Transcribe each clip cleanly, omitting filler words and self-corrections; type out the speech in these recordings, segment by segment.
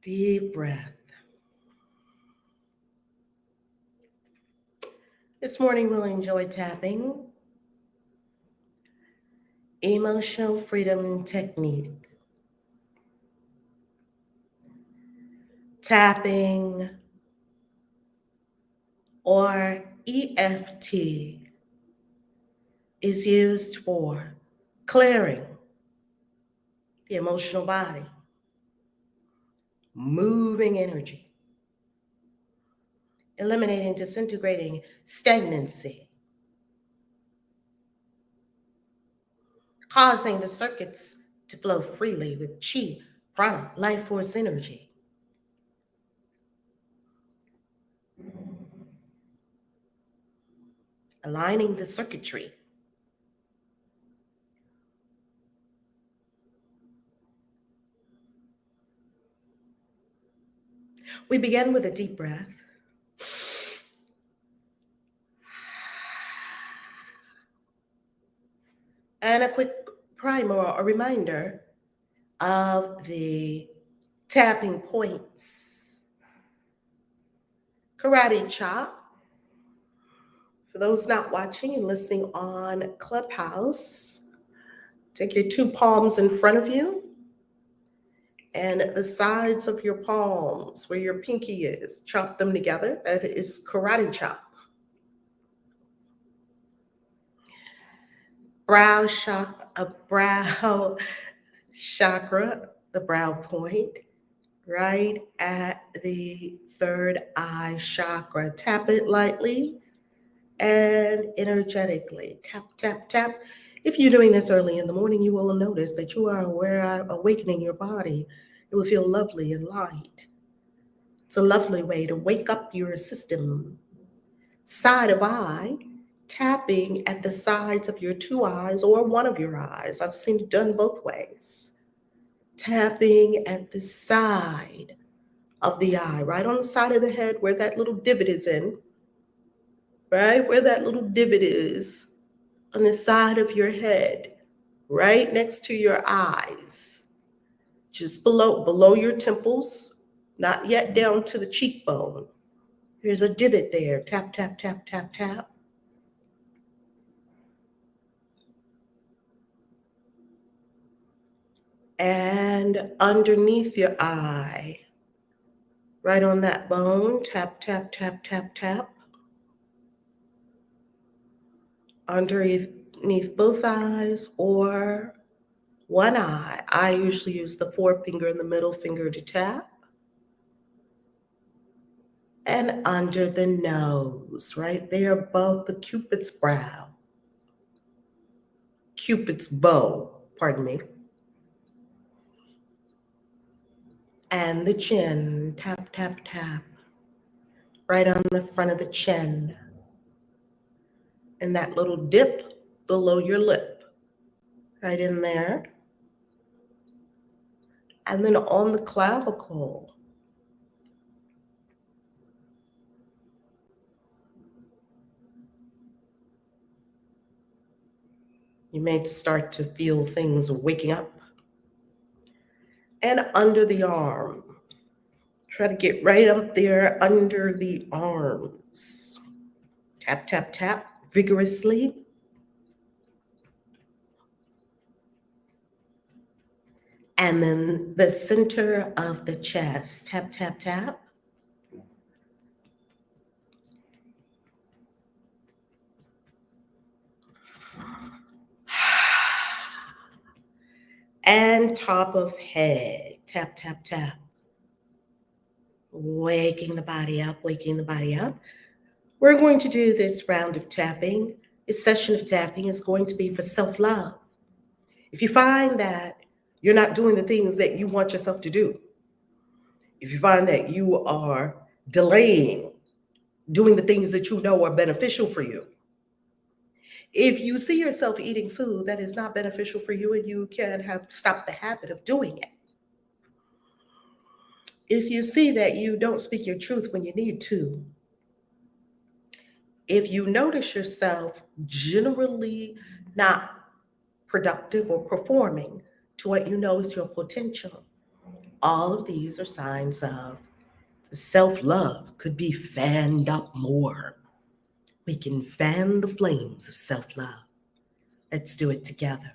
Deep breath. This morning we'll enjoy tapping. Emotional freedom technique. Tapping or EFT is used for clearing the emotional body, moving energy, eliminating disintegrating stagnancy, causing the circuits to flow freely with chi, prana, life force energy. Aligning the circuitry. We begin with a deep breath. And a quick primer or reminder of the tapping points. Karate chop. For those not watching and listening on Clubhouse, take your two palms in front of you and the sides of your palms where your pinky is, chop them together. That is karate chop. Brow chakra, the brow point, right at the third eye chakra. Tap it lightly and energetically. Tap, tap, tap. If you're doing this early in the morning, you will notice that you are awakening your body. It will feel lovely and light. It's a lovely way to wake up your system. Side of eye, tapping at the sides of your two eyes or one of your eyes. I've seen it done both ways. Tapping at the side of the eye, right on the side of the head where that little divot is in, right? Where that little divot is on the side of your head, right next to your eyes, just below your temples, not yet down to the cheekbone. There's a divot there. Tap, tap, tap, tap, tap. And underneath your eye, right on that bone, tap, tap, tap, tap, tap. Underneath both eyes or one eye. I usually use the forefinger and the middle finger to tap. And under the nose, right there above the Cupid's brow. Cupid's bow, pardon me. And the chin, tap, tap, tap. Right on the front of the chin. And that little dip below your lip. Right in there. And then on the clavicle. You may start to feel things waking up. And under the arm. Try to get right up there under the arms. Tap, tap, tap vigorously. And then the center of the chest. Tap, tap, tap. And top of head. Tap, tap, tap. Waking the body up, waking the body up. We're going to do this round of tapping. This session of tapping is going to be for self-love. If you find that you're not doing the things that you want yourself to do, if you find that you are delaying doing the things that you know are beneficial for you, if you see yourself eating food that is not beneficial for you and you can have stopped the habit of doing it, if you see that you don't speak your truth when you need to, if you notice yourself generally not productive or performing to what you know is your potential, All of these are signs of self-love could be fanned up more. We can fan the flames of self-love. Let's do it together.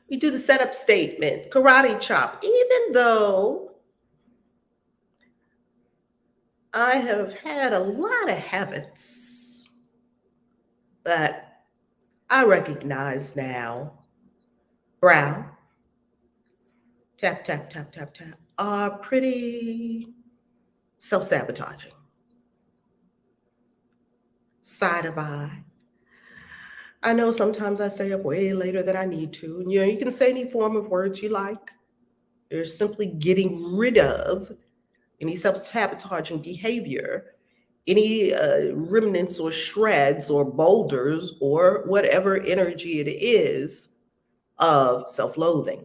We do the setup statement, karate chop. Even though I have had a lot of habits that I recognize now, brow, tap, tap, tap, tap, tap, are pretty self-sabotaging. Side of eye. I know sometimes I stay up way later than I need to. And you can say any form of words you like. You're simply getting rid of any self-sabotaging behavior, any remnants or shreds or boulders or whatever energy it is of self-loathing,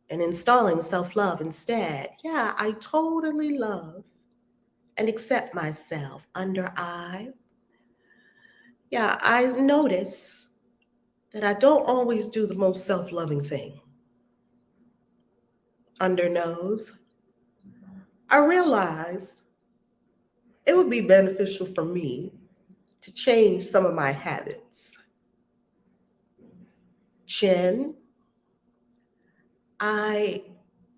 and installing self-love instead. Yeah, I totally love and accept myself. Under I, yeah, I notice that I don't always do the most self-loving thing. Under nose, I realized it would be beneficial for me to change some of my habits. Chin, I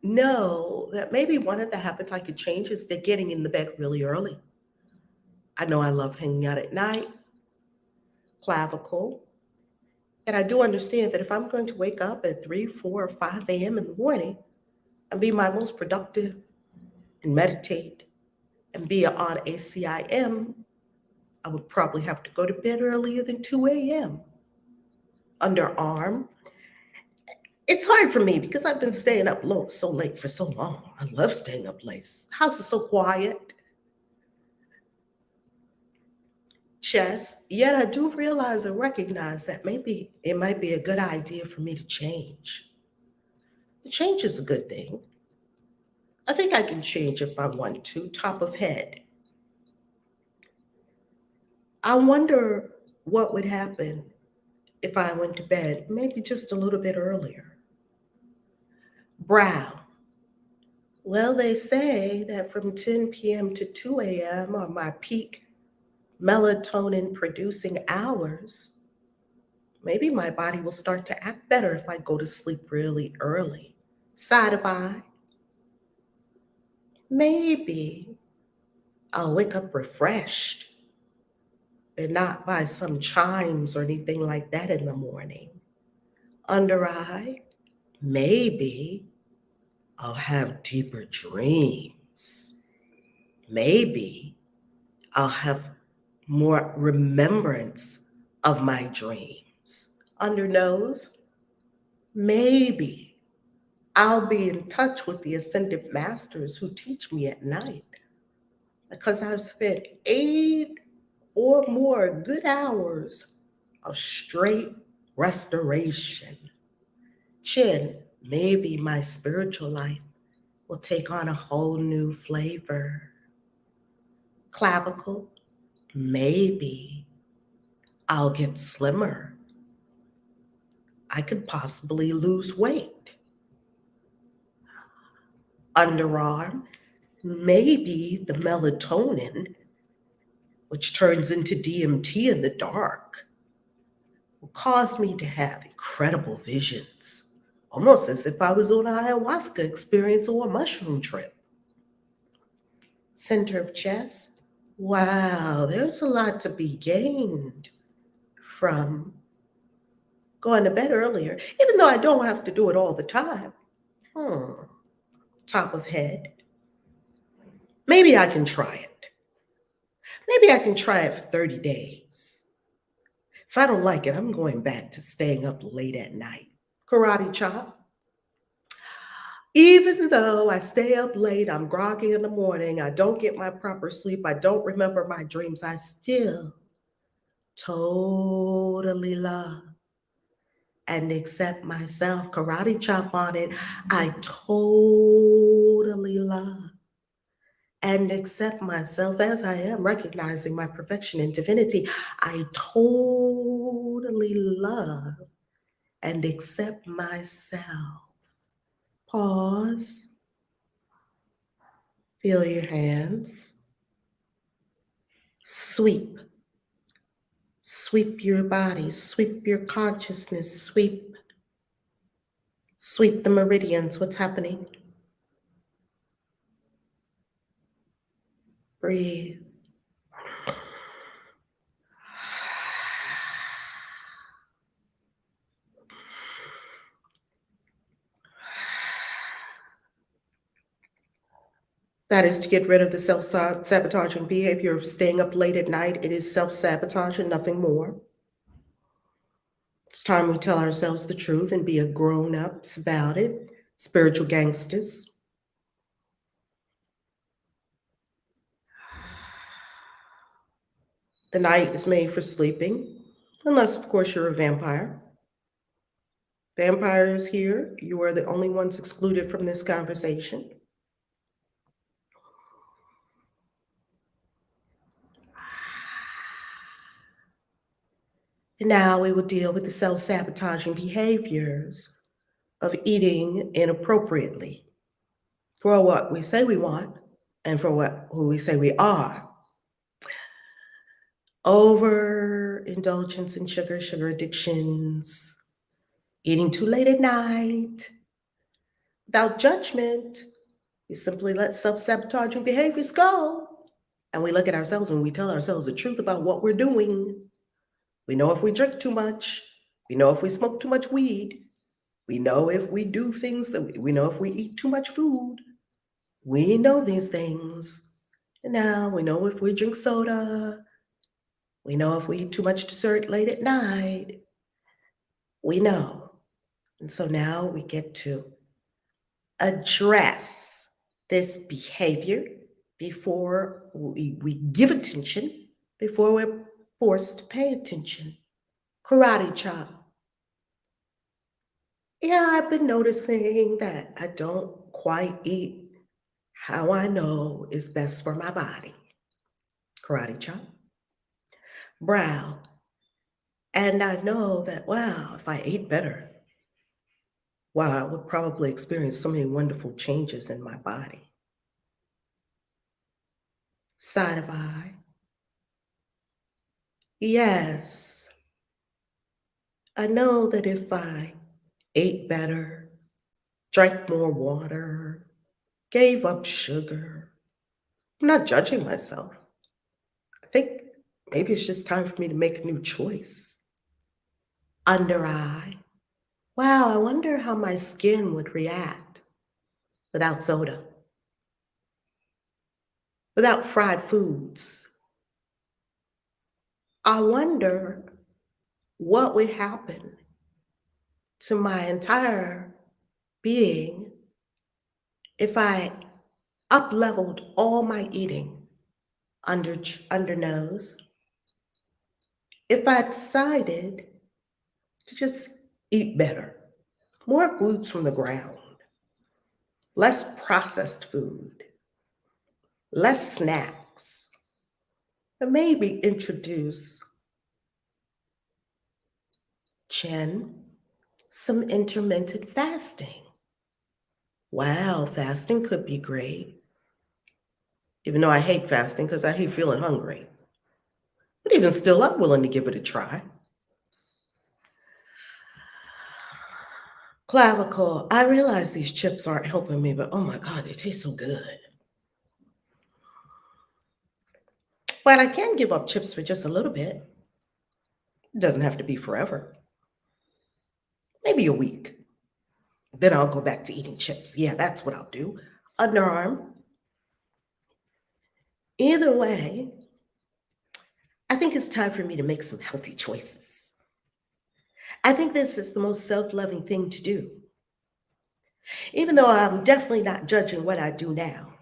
know that maybe one of the habits I could change is that getting in the bed really early. I know I love hanging out at night. Clavicle, and I do understand that if I'm going to wake up at 3, 4, or 5 a.m. in the morning and be my most productive and meditate and be on ACIM, I would probably have to go to bed earlier than 2 a.m. Underarm, it's hard for me because I've been staying up so late for so long. I love staying up late. The house is so quiet. Chest, yet I do realize and recognize that maybe it might be a good idea for me to change. The change is a good thing. I think I can change if I want to. Top of head. I wonder what would happen if I went to bed maybe just a little bit earlier. Brow. Well, they say that from 10 p.m. to 2 a.m. are my peak melatonin producing hours. Maybe my body will start to act better if I go to sleep really early. Side of eye. Maybe I'll wake up refreshed and not by some chimes or anything like that in the morning. Under eye, maybe I'll have deeper dreams. Maybe I'll have more remembrance of my dreams. Under nose, maybe I'll be in touch with the ascended masters who teach me at night because I've spent 8 or more good hours of straight restoration. Chin, maybe my spiritual life will take on a whole new flavor. Clavicle, maybe I'll get slimmer. I could possibly lose weight. Underarm, maybe the melatonin, which turns into DMT in the dark, will cause me to have incredible visions, almost as if I was on an ayahuasca experience or a mushroom trip. Center of chest, wow, there's a lot to be gained from going to bed earlier, even though I don't have to do it all the time. Top of head, maybe I can try it. Maybe I can try it for 30 days. If I don't like it, I'm going back to staying up late at night. Karate chop. Even though I stay up late, I'm groggy in the morning, I don't get my proper sleep, I don't remember my dreams, I still totally love and accept myself. Karate chop on it. I totally love and accept myself as I am, recognizing my perfection and divinity. I totally love and accept myself. Pause. Feel your hands. Sweep. Sweep your body. Sweep your consciousness. Sweep. Sweep the meridians. What's happening? Breathe. That is to get rid of the self-sabotaging behavior of staying up late at night. It is self-sabotage and nothing more. It's time we tell ourselves the truth and be a grown-ups about it, spiritual gangsters. The night is made for sleeping, unless, of course, you're a vampire. Vampire is here. You are the only ones excluded from this conversation. And now we will deal with the self-sabotaging behaviors of eating inappropriately for what we say we want and for who we say we are. Overindulgence in sugar, sugar addictions, eating too late at night, without judgment. We simply let self-sabotaging behaviors go. And we look at ourselves and we tell ourselves the truth about what we're doing. We know if we drink too much. We know if we smoke too much weed. We know if we do things we know if we eat too much food. We know these things. And now we know if we drink soda. We know if we eat too much dessert late at night. We know. And so now we get to address this behavior before we give attention, before we're forced to pay attention. Karate chop. Yeah, I've been noticing that I don't quite eat how I know is best for my body. Karate chop. Brow. And I know that, wow, if I ate better, wow, I would probably experience so many wonderful changes in my body. Side of eye. Yes, I know that if I ate better, drank more water, gave up sugar, I'm not judging myself. I think maybe it's just time for me to make a new choice. Under eye. Wow, I wonder how my skin would react without soda, without fried foods. I wonder what would happen to my entire being if I up-leveled all my eating under nose, if I decided to just eat better, more foods from the ground, less processed food, less snacks, and maybe introduce some intermittent fasting. Wow, fasting could be great. Even though I hate fasting because I hate feeling hungry. But even still, I'm willing to give it a try. Clavicle, I realize these chips aren't helping me, but oh my God, they taste so good. But I can give up chips for just a little bit. It doesn't have to be forever. Maybe a week. Then I'll go back to eating chips. Yeah, that's what I'll do. Underarm. Either way, I think it's time for me to make some healthy choices. I think this is the most self-loving thing to do. Even though I'm definitely not judging what I do now,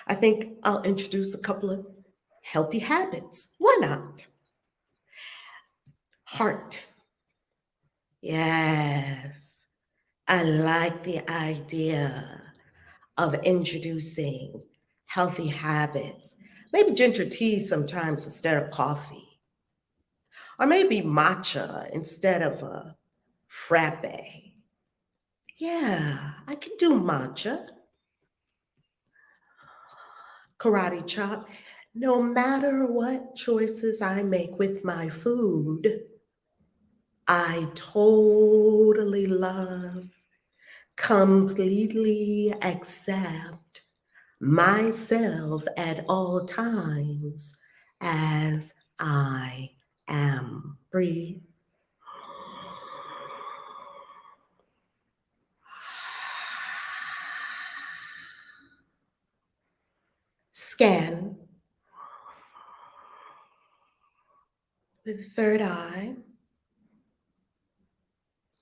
I think I'll introduce a couple of healthy habits. Why not? Heart. Yes, I like the idea of introducing healthy habits. Maybe ginger tea sometimes instead of coffee. Or maybe matcha instead of a frappe. Yeah, I can do matcha. karate chop. No matter what choices I make with my food, I totally love, completely accept myself at all times as I am. Breathe. Scan with the third eye.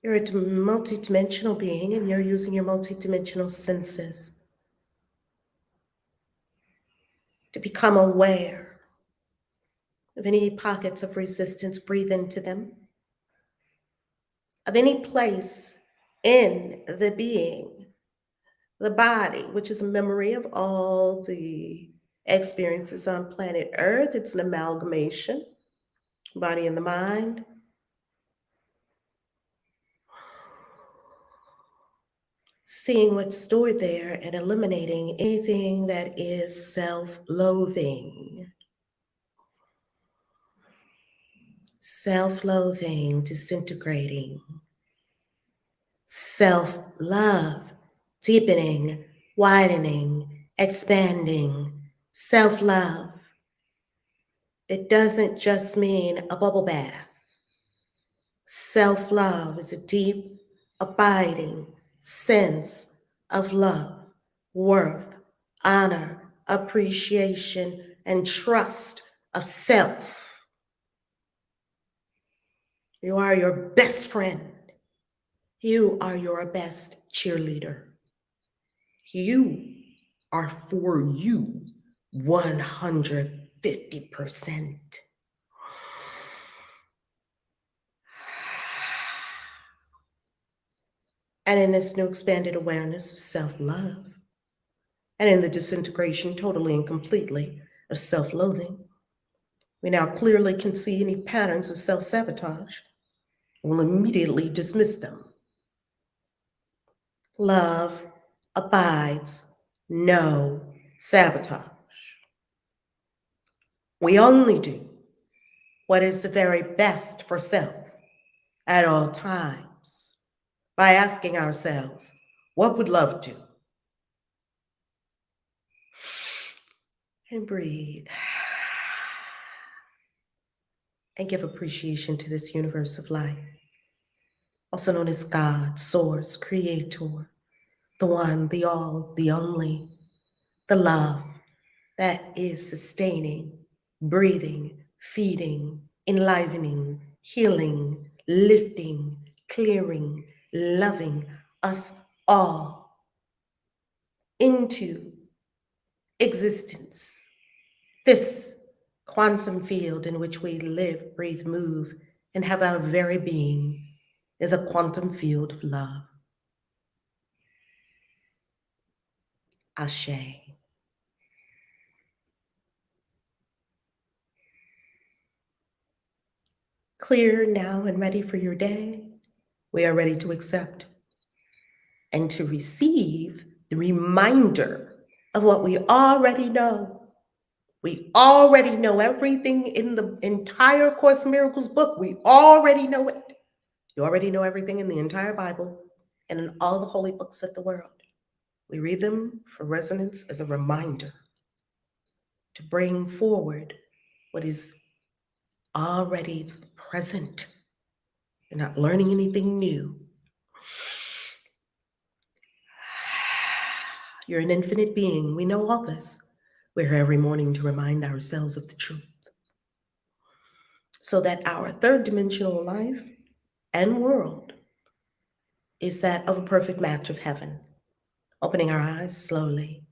You're a multidimensional being and you're using your multidimensional senses to become aware of any pockets of resistance. Breathe into them. Of any place in the being, the body, which is a memory of all the experiences on planet Earth. It's an amalgamation, body and the mind. Seeing what's stored there and eliminating anything that is self-loathing. Self-loathing, disintegrating. Self-love, deepening, widening, expanding. Self-love. It doesn't just mean a bubble bath. Self-love is a deep, abiding sense of love, worth, honor, appreciation, and trust of self. You are your best friend. You are your best cheerleader. You are for you 150%. And in this new expanded awareness of self-love, and in the disintegration totally and completely of self-loathing, we now clearly can see any patterns of self-sabotage. We'll immediately dismiss them. Love abides no sabotage. We only do what is the very best for self at all times by asking ourselves, what would love do? And breathe. And give appreciation to this universe of life, also known as God, Source, Creator, the one, the all, the only, the love that is sustaining, breathing, feeding, enlivening, healing, lifting, clearing, loving us all into existence. This quantum field in which we live, breathe, move, and have our very being is a quantum field of love. Ashe. Clear now and ready for your day. We are ready to accept and to receive the reminder of what we already know. We already know everything in the entire Course in Miracles book. We already know it. You already know everything in the entire Bible and in all the holy books of the world. We read them for resonance as a reminder to bring forward what is already present. You're not learning anything new. You're an infinite being. We know all this. We're here every morning to remind ourselves of the truth, so that our third dimensional life and world is that of a perfect match of heaven. Opening our eyes slowly.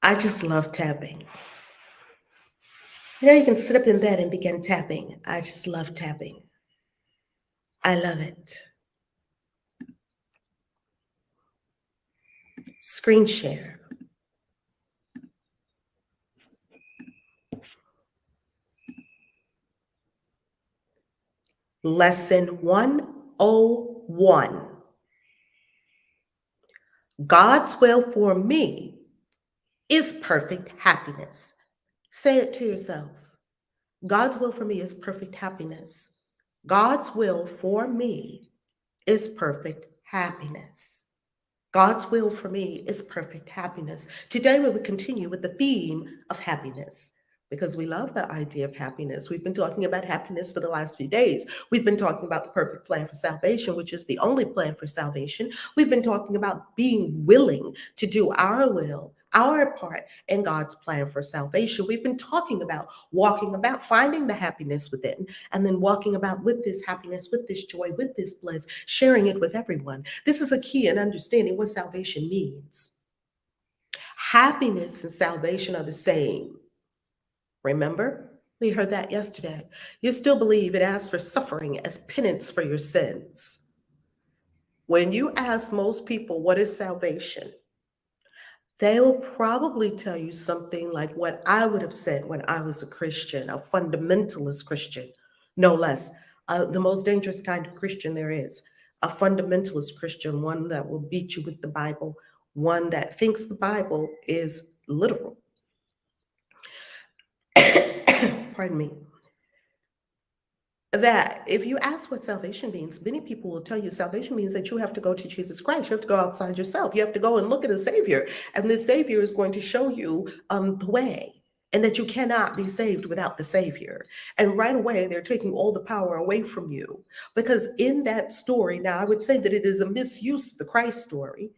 I just love tapping. You know, you can sit up in bed and begin tapping. I just love tapping. I love it. Screen share. Lesson 1 1. God's will for me is perfect happiness. Say it to yourself. God's will for me is perfect happiness. God's will for me is perfect happiness. God's will for me is perfect happiness. Today, we will continue with the theme of happiness because we love the idea of happiness. We've been talking about happiness for the last few days. We've been talking about the perfect plan for salvation, which is the only plan for salvation. We've been talking about being willing to do our will, our part in God's plan for salvation. We've been talking about walking about, finding the happiness within, and then walking about with this happiness, with this joy, with this bliss, sharing it with everyone. This is a key in understanding what salvation means. Happiness and salvation are the same. Remember? We heard that yesterday. You still believe it asks for suffering as penance for your sins. When you ask most people, what is salvation? They will probably tell you something like what I would have said when I was a Christian, a fundamentalist Christian, no less. The most dangerous kind of Christian there is, a fundamentalist Christian, one that will beat you with the Bible, one that thinks the Bible is literal. Pardon me. That if you ask what salvation means, many people will tell you salvation means that you have to go to Jesus Christ. You have to go outside yourself. You have to go and look at a Savior, and this Savior is going to show you the way, and that you cannot be saved without the Savior. And right away, they're taking all the power away from you, because in that story, now I would say that it is a misuse of the Christ story.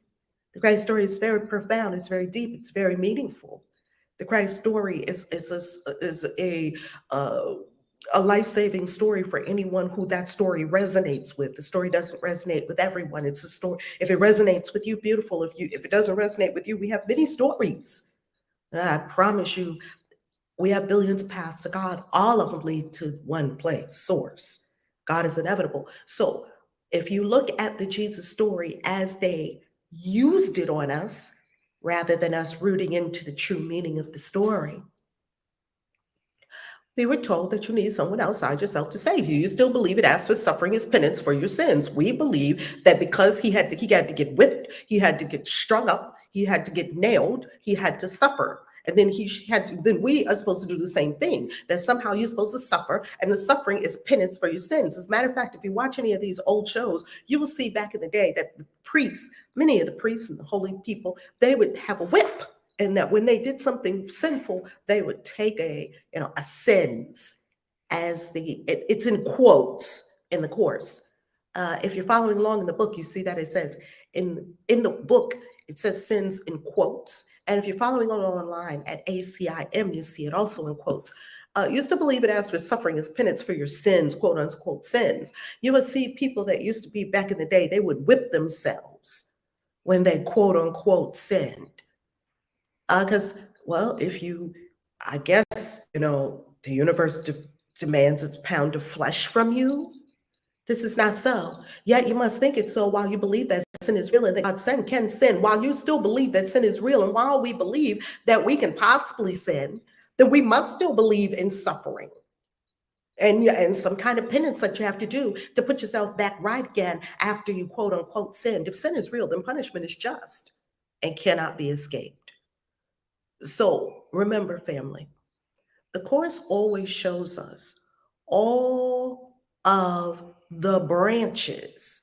The Christ story is very profound. It's very deep. It's very meaningful. The Christ story is a life-saving story for anyone who that story resonates with. The story doesn't resonate with everyone. It's a story. If it resonates with you, beautiful. If it doesn't resonate with you, we have many stories. I promise you, we have billions of paths to God. All of them lead to one place, source. God is inevitable. So if you look at the Jesus story as they used it on us, rather than us rooting into the true meaning of the story, we were told that you need someone outside yourself to save you. You still believe it asks for suffering as penance for your sins. We believe that because he had to get whipped, he had to get strung up, he had to get nailed, he had to suffer. And then then we are supposed to do the same thing, that somehow you're supposed to suffer, and the suffering is penance for your sins. As a matter of fact, if you watch any of these old shows, you will see back in the day that the priests, many of the priests and the holy people, they would have a whip. And that when they did something sinful, they would take a sins as it's in quotes in the course. If you're following along in the book, you see that it says in the book, it says sins in quotes. And if you're following along online at ACIM, you see it also in quotes. You used to believe it asks for suffering as penance for your sins, quote unquote sins. You would see people that used to be back in the day, they would whip themselves when they quote unquote sinned. Because, well, I guess, the universe demands its pound of flesh from you. This is not so. Yet you must think it so while you believe that sin is real and that God's son can sin. While you still believe that sin is real, and while we believe that we can possibly sin, then we must still believe in suffering and some kind of penance that you have to do to put yourself back right again after you quote unquote sinned. If sin is real, then punishment is just and cannot be escaped. So remember, family, the course always shows us all of the branches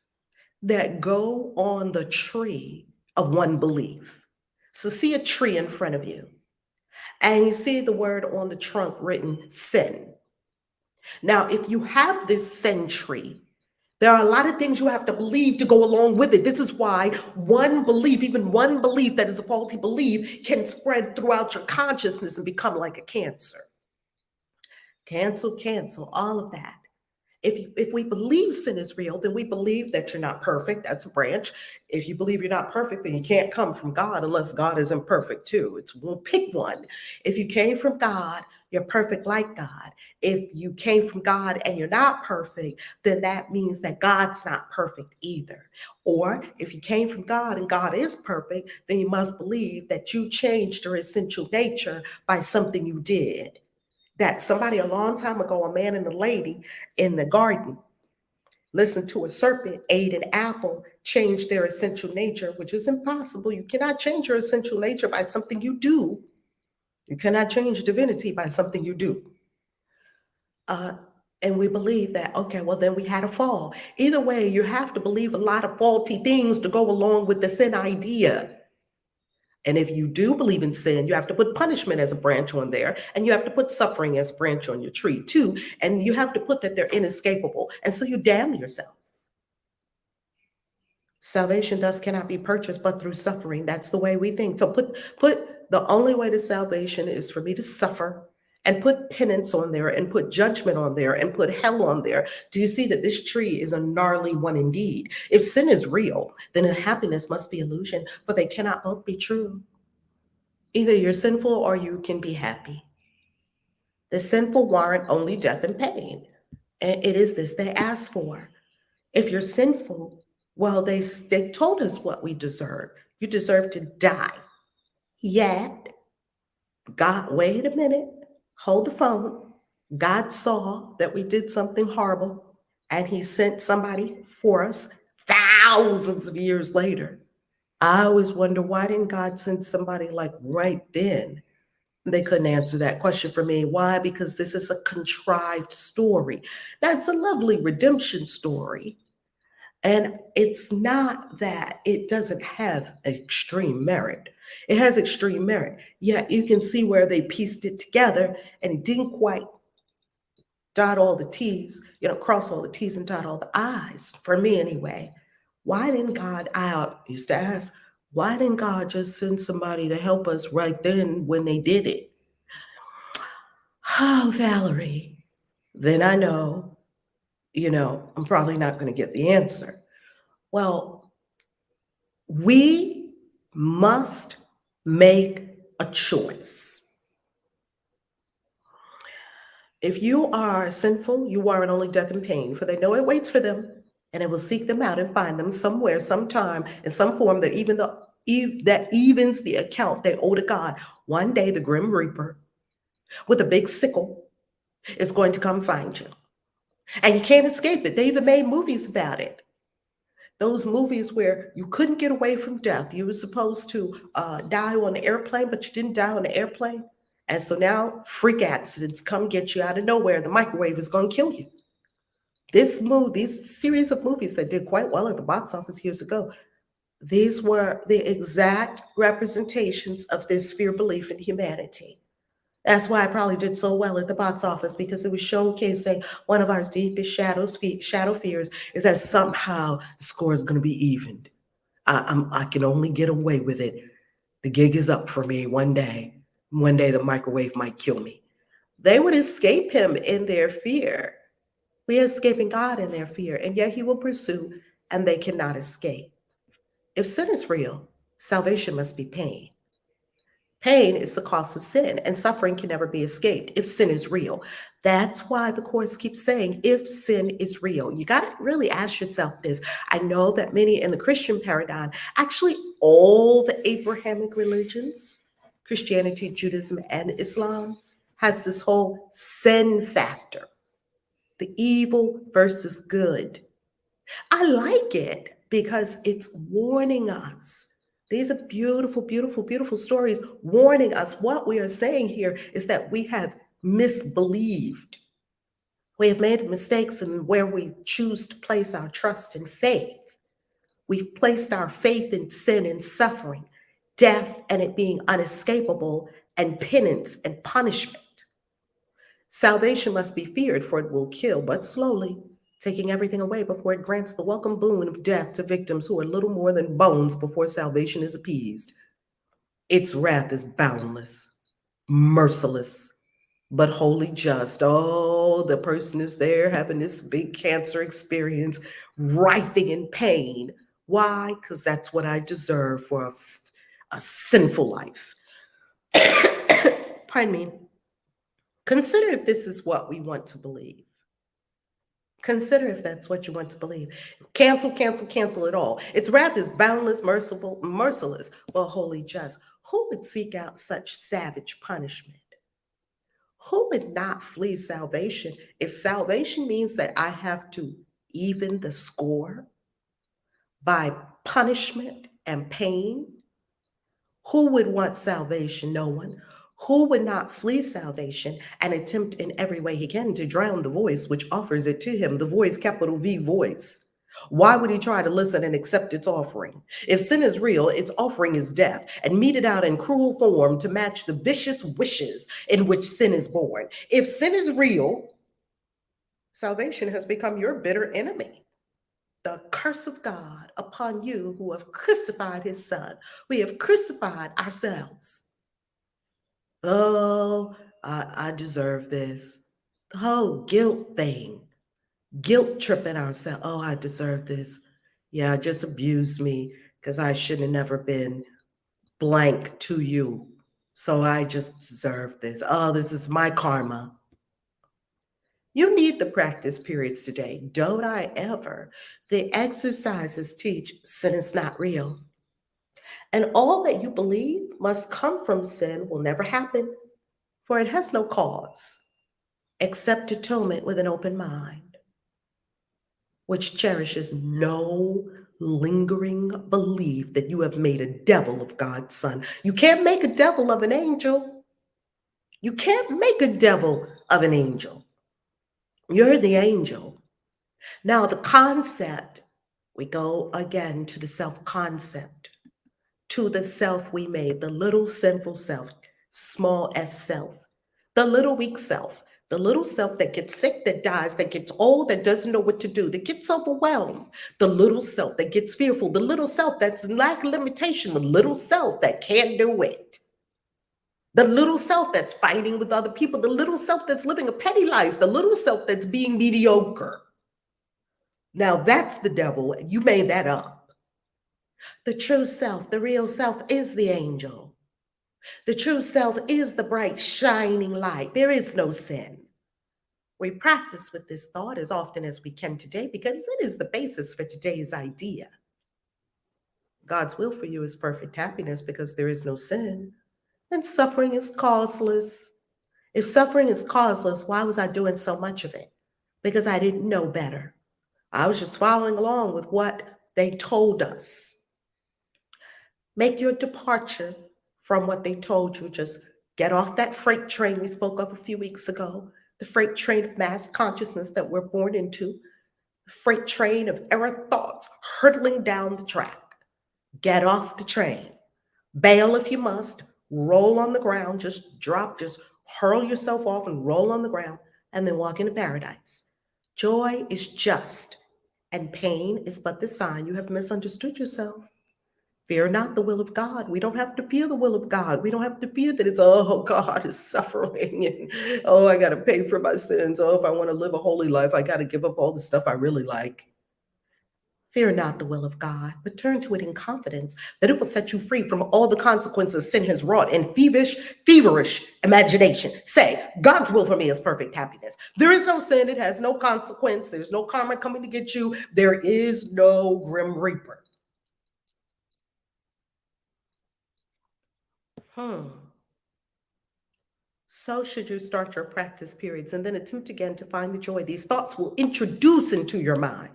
that go on the tree of one belief. So see a tree in front of you, and you see the word on the trunk written sin. Now, if you have this sin tree, there are a lot of things you have to believe to go along with it. This is why one belief, even one belief that is a faulty belief, can spread throughout your consciousness and become like a cancer. Cancel, all of that. If we believe sin is real, then we believe that you're not perfect. That's a branch. If you believe you're not perfect, then you can't come from God unless God is imperfect too. We'll pick one. If you came from God, you're perfect like God. If you came from God and you're not perfect, then that means that God's not perfect either. Or if you came from God and God is perfect, then you must believe that you changed your essential nature by something you did. That somebody a long time ago, a man and a lady in the garden, Listen to a serpent, ate an apple, change their essential nature, which is impossible. You cannot change your essential nature by something you do. You cannot change divinity by something you do. Uh, and we believe that, okay, well, then we had a fall. Either way, you have to believe a lot of faulty things to go along with the sin idea. And if you do believe in sin, you have to put punishment as a branch on there, and you have to put suffering as a branch on your tree too. And you have to put that they're inescapable. And so you damn yourself. Salvation thus cannot be purchased but through suffering. That's the way we think. So put the only way to salvation is for me to suffer and put penance on there and put judgment on there and put hell on there. Do you see that this tree is a gnarly one indeed? If sin is real, then happiness must be illusion, for they cannot both be true. Either you're sinful or you can be happy. The sinful warrant only death and pain. And it is this they ask for. If you're sinful, well, they told us what we deserve. You deserve to die. Yet, God, wait a minute, hold the phone. God saw that we did something horrible and he sent somebody for us thousands of years later. I always wonder, why didn't God send somebody like right then? They couldn't answer that question for me. Why? Because this is a contrived story. Now, it's a lovely redemption story. And it's not that it doesn't have extreme merit. It has extreme merit. Yet you can see where they pieced it together and it didn't quite dot all the T's, cross all the T's and dot all the I's, for me anyway. Why didn't God, I used to ask, why didn't God just send somebody to help us right then when they did it? Oh, Valerie, then I know, I'm probably not going to get the answer. Well, we must make a choice. If you are sinful, you warrant only death and pain, for they know it waits for them, and it will seek them out and find them somewhere, sometime, in some form that that evens the account they owe to God. One day, the grim reaper with a big sickle is going to come find you, and you can't escape it. They even made movies about it. Those movies where you couldn't get away from death. You were supposed to die on the airplane, but you didn't die on the airplane. And so now freak accidents come get you out of nowhere. The microwave is going to kill you. These series of movies that did quite well at the box office years ago, these were the exact representations of this fear belief in humanity. That's why it probably did so well at the box office, because it was showcasing one of our deepest shadow fears is that somehow the score is going to be evened. I can only get away with it. The gig is up for me one day. One day the microwave might kill me. They would escape him in their fear. We are escaping God in their fear, and yet he will pursue, and they cannot escape. If sin is real, salvation must be pain. Pain is the cost of sin, and suffering can never be escaped if sin is real. That's why the Course keeps saying, if sin is real. You got to really ask yourself this. I know that many in the Christian paradigm, actually all the Abrahamic religions, Christianity, Judaism, and Islam, has this whole sin factor, the evil versus good. I like it because it's warning us. These are beautiful, beautiful, beautiful stories warning us. What we are saying here is that we have misbelieved. We have made mistakes in where we choose to place our trust and faith. We've placed our faith in sin and suffering, death and it being unescapable, and penance and punishment. Salvation must be feared, for it will kill, but slowly, taking everything away before it grants the welcome boon of death to victims who are little more than bones before salvation is appeased. Its wrath is boundless, merciless, but wholly just. Oh, the person is there having this big cancer experience, writhing in pain. Why? Because that's what I deserve for a sinful life. Pardon me. Consider if this is what we want to believe. Consider if that's what you want to believe. Cancel, cancel, cancel it all. Its wrath is boundless, merciful, merciless, but wholly just. Who would seek out such savage punishment? Who would not flee salvation if salvation means that I have to even the score, by punishment and pain? Who would want salvation? No one. Who would not flee salvation and attempt in every way he can to drown the voice which offers it to him, the voice, capital V voice? Why would he try to listen and accept its offering? If sin is real, its offering is death, and meted out in cruel form to match the vicious wishes in which sin is born. If sin is real, salvation has become your bitter enemy. The curse of God upon you who have crucified his son. We have crucified ourselves. Oh, I deserve this. The whole guilt thing, guilt tripping ourselves. Oh, I deserve this. Yeah, just abused me because I shouldn't have never been blank to you. So I just deserve this. Oh, this is my karma. You need the practice periods today. Don't I ever? The exercises teach sin is not real. And all that you believe must come from sin will never happen, for it has no cause except atonement with an open mind, which cherishes no lingering belief that you have made a devil of God's son. You can't make a devil of an angel. You can't make a devil of an angel. You're the angel. Now, the concept, we go again to the self-concept, to the self we made, the little sinful self, small s self, the little weak self, the little self that gets sick, that dies, that gets old, that doesn't know what to do, that gets overwhelmed, the little self that gets fearful, the little self that's lack limitation, the little self that can't do it, the little self that's fighting with other people, the little self that's living a petty life, the little self that's being mediocre. Now that's the devil. You made that up. The true self, the real self, is the angel. The true self is the bright, shining light. There is no sin. We practice with this thought as often as we can today because it is the basis for today's idea. God's will for you is perfect happiness because there is no sin, and suffering is causeless. If suffering is causeless, why was I doing so much of it? Because I didn't know better. I was just following along with what they told us. Make your departure from what they told you. Just get off that freight train we spoke of a few weeks ago, the freight train of mass consciousness that we're born into, the freight train of error thoughts hurtling down the track. Get off the train. Bail if you must. Roll on the ground. Just drop, just hurl yourself off and roll on the ground and then walk into paradise. Joy is just, and pain is but the sign you have misunderstood yourself. Fear not the will of God. We don't have to fear the will of God. We don't have to fear that it's, oh, God is suffering. And, oh, I got to pay for my sins. Oh, if I want to live a holy life, I got to give up all the stuff I really like. Fear not the will of God, but turn to it in confidence that it will set you free from all the consequences sin has wrought in feverish imagination. Say, God's will for me is perfect happiness. There is no sin. It has no consequence. There's no karma coming to get you. There is no grim reaper. So should you start your practice periods and then attempt again to find the joy these thoughts will introduce into your mind.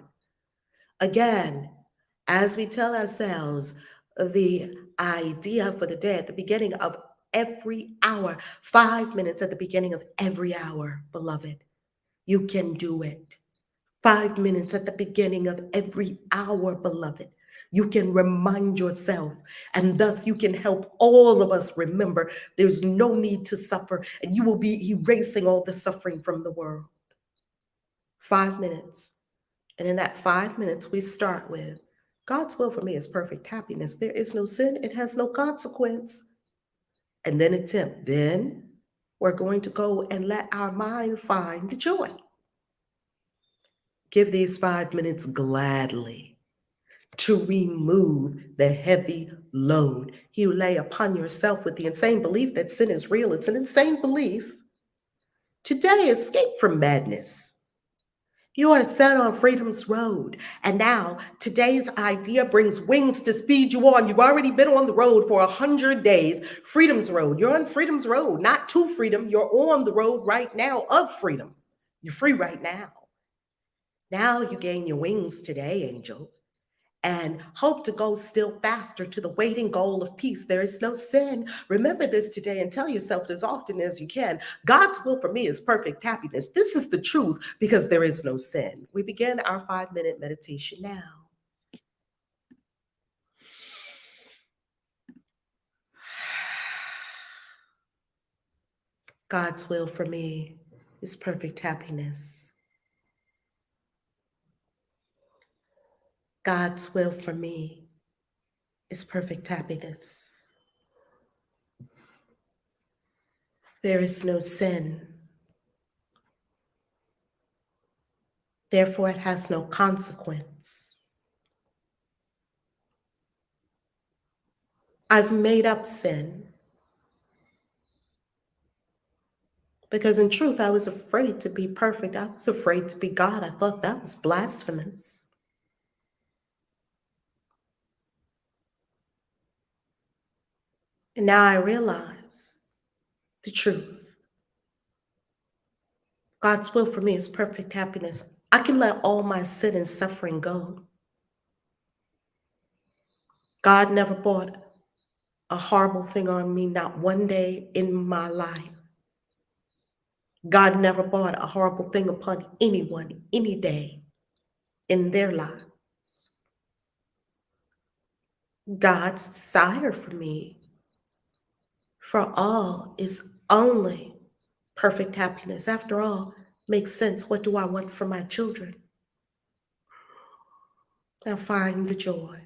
Again, as we tell ourselves the idea for the day at the beginning of every hour, 5 minutes at the beginning of every hour, beloved, you can do it. 5 minutes at the beginning of every hour, beloved. You can remind yourself, and thus you can help all of us remember there's no need to suffer, and you will be erasing all the suffering from the world. 5 minutes. And in that 5 minutes, we start with God's will for me is perfect happiness. There is no sin, it has no consequence. And then attempt. Then we're going to go and let our mind find the joy. Give these 5 minutes gladly to remove the heavy load you lay upon yourself with the insane belief that sin is real. It's an insane belief. Today, escape from madness. You are set on freedom's road. And now today's idea brings wings to speed you on. You've already been on the road for 100 days. Freedom's road. You're on freedom's road, not to freedom. You're on the road right now of freedom. You're free right now. Now you gain your wings today, angel, and hope to go still faster to the waiting goal of peace. There is no sin. Remember this today and tell yourself as often as you can, God's will for me is perfect happiness. This is the truth because there is no sin. We begin our 5-minute meditation now. God's will for me is perfect happiness. God's will for me is perfect happiness. There is no sin. Therefore, it has no consequence. I've made up sin because, in truth, I was afraid to be perfect. I was afraid to be God. I thought that was blasphemous. And now I realize the truth. God's will for me is perfect happiness. I can let all my sin and suffering go. God never brought a horrible thing on me, not one day in my life. God never brought a horrible thing upon anyone, any day in their life. God's desire for me, for all, is only perfect happiness. After all, makes sense. What do I want for my children? Now find the joy.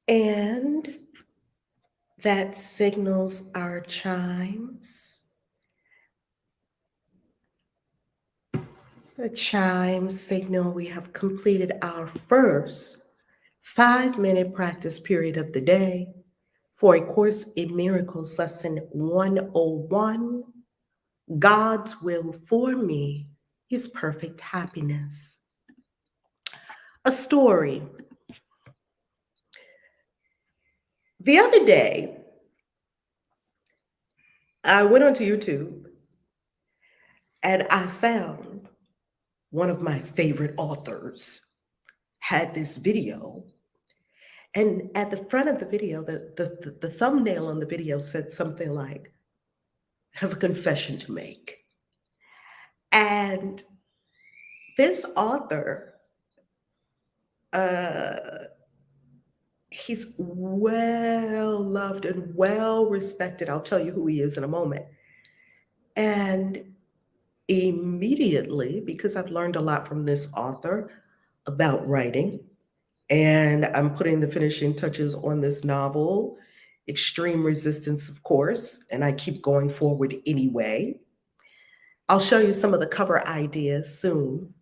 And that signals our chimes. The chimes signal we have completed our first 5-minute practice period of the day for A Course in Miracles Lesson 101, God's Will for Me is Perfect Happiness. A story. The other day, I went onto YouTube and I found one of my favorite authors had this video. And at the front of the video, the thumbnail on the video said something like, I have a confession to make. And this author, uh, he's well loved and well respected. I'll tell you who he is in a moment. And immediately, because I've learned a lot from this author about writing, and I'm putting the finishing touches on this novel, Extreme Resistance, of course, and I keep going forward anyway. I'll show you some of the cover ideas soon,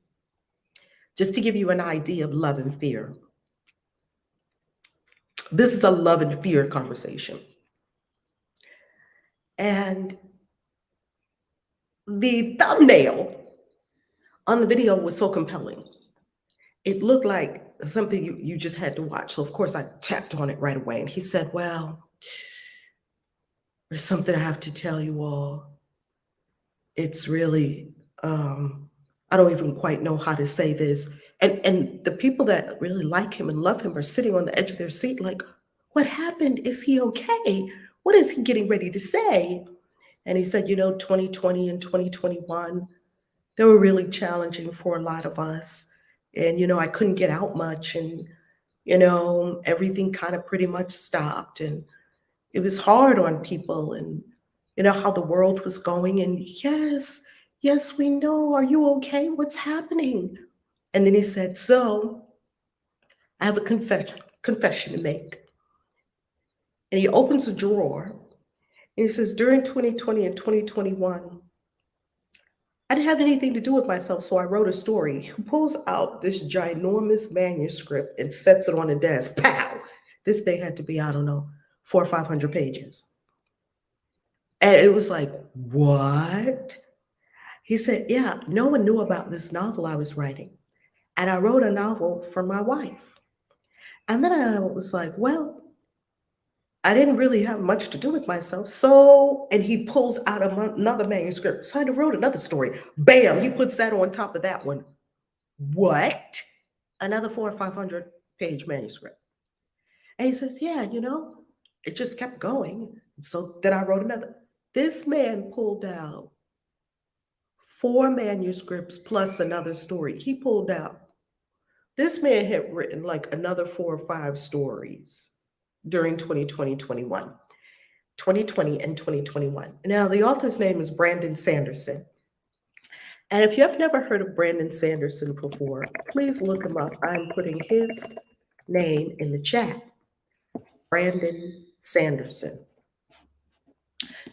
just to give you an idea of love and fear. This is a love and fear conversation. And the thumbnail on the video was so compelling. It looked like something you just had to watch. So, of course, I tapped on it right away. And he said, well, there's something I have to tell you all. It's really, I don't even quite know how to say this. And the people that really like him and love him are sitting on the edge of their seat like, what happened? Is he okay? What is he getting ready to say? And he said, 2020 and 2021, they were really challenging for a lot of us. And, I couldn't get out much. And, everything kind of pretty much stopped. And it was hard on people. And, how the world was going. And yes, we know. Are you okay? What's happening? And then he said, so I have a confession to make. And he opens a drawer and he says, during 2020 and 2021, I didn't have anything to do with myself, so I wrote a story. He pulls out this ginormous manuscript and sets it on a desk. Pow! This thing had to be, I don't know, 400 or 500 pages. And it was like, what? He said, yeah, no one knew about this novel I was writing. And I wrote a novel for my wife. And then I was like, well, I didn't really have much to do with myself. So, and he pulls out another manuscript. So I wrote another story. Bam, he puts that on top of that one. What? Another 400 or 500 page manuscript. And he says, yeah, it just kept going. So then I wrote another. This man pulled out 4 manuscripts plus another story. He pulled out. This man had written like another 4 or 5 stories during 2020, 2020 and 2021. Now, the author's name is Brandon Sanderson. And if you have never heard of Brandon Sanderson before, please look him up. I'm putting his name in the chat. Brandon Sanderson.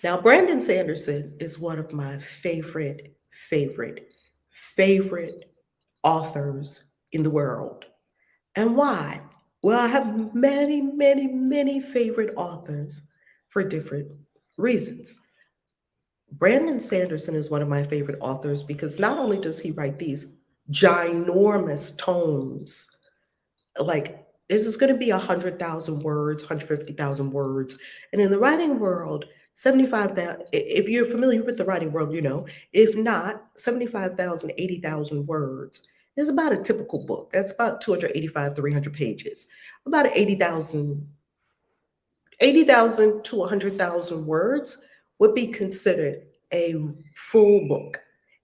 Now, Brandon Sanderson is one of my favorite authors in the world. And why? Well, I have many favorite authors for different reasons. Brandon Sanderson is one of my favorite authors because not only does he write these ginormous tomes, like this is going to be 100,000 words, 150,000 words. And in the writing world, 75,000, if you're familiar with the writing world, if not, 75,000, 80,000 words is about a typical book. That's about 285, 300 pages. About 80,000 to 100,000 words would be considered a full book,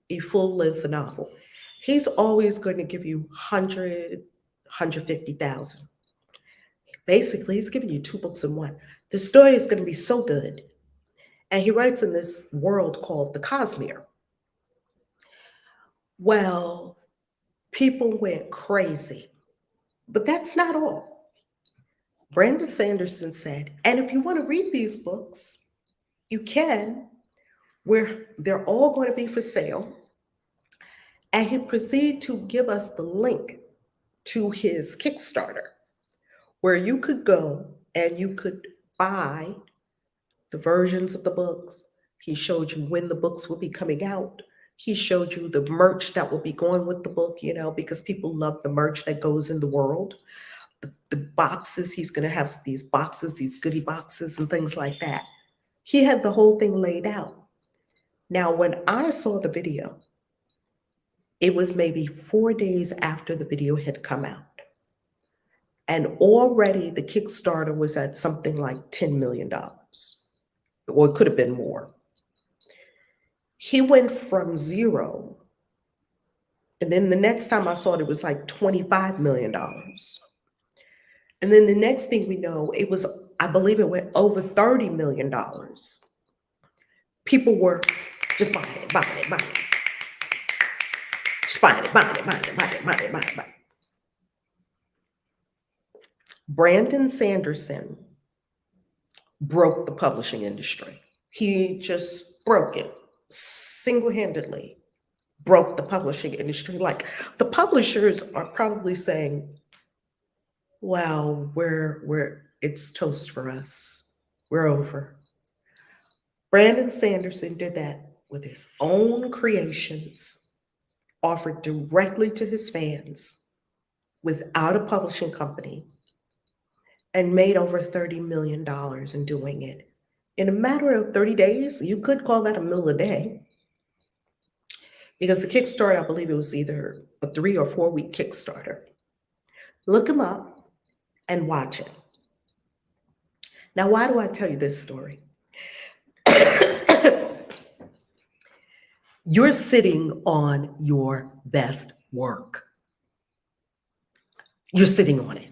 a full-length novel. He's always going to give you 100, 150,000. Basically, he's giving you 2 books in one. The story is going to be so good. And he writes in this world called the Cosmere. Well, people went crazy. But that's not all. Brandon Sanderson said, and if you want to read these books, you can, where they're all going to be for sale. And he proceeded to give us the link to his Kickstarter, where you could go and you could buy the versions of the books. He showed you when the books will be coming out. He showed you the merch that will be going with the book, because people love the merch that goes in the world. The boxes, he's going to have these boxes, these goodie boxes and things like that. He had the whole thing laid out. Now, when I saw the video, it was maybe 4 days after the video had come out. And already the Kickstarter was at something like $10 million, or it could have been more. He went from zero, and then the next time I saw it, it was like $25 million. And then the next thing we know, I believe it went over $30 million. People were just buying it. Just buying it. Brandon Sanderson broke the publishing industry. He just broke it single-handedly, broke the publishing industry. Like, the publishers are probably saying, well, it's toast for us. We're over. Brandon Sanderson did that with his own creations, offered directly to his fans without a publishing company, and made over $30 million in doing it. In a matter of 30 days, you could call that $1 million a day. Because the Kickstarter, I believe it was either a 3 or 4 week Kickstarter. Look him up and watch it. Now, why do I tell you this story? You're sitting on your best work. You're sitting on it.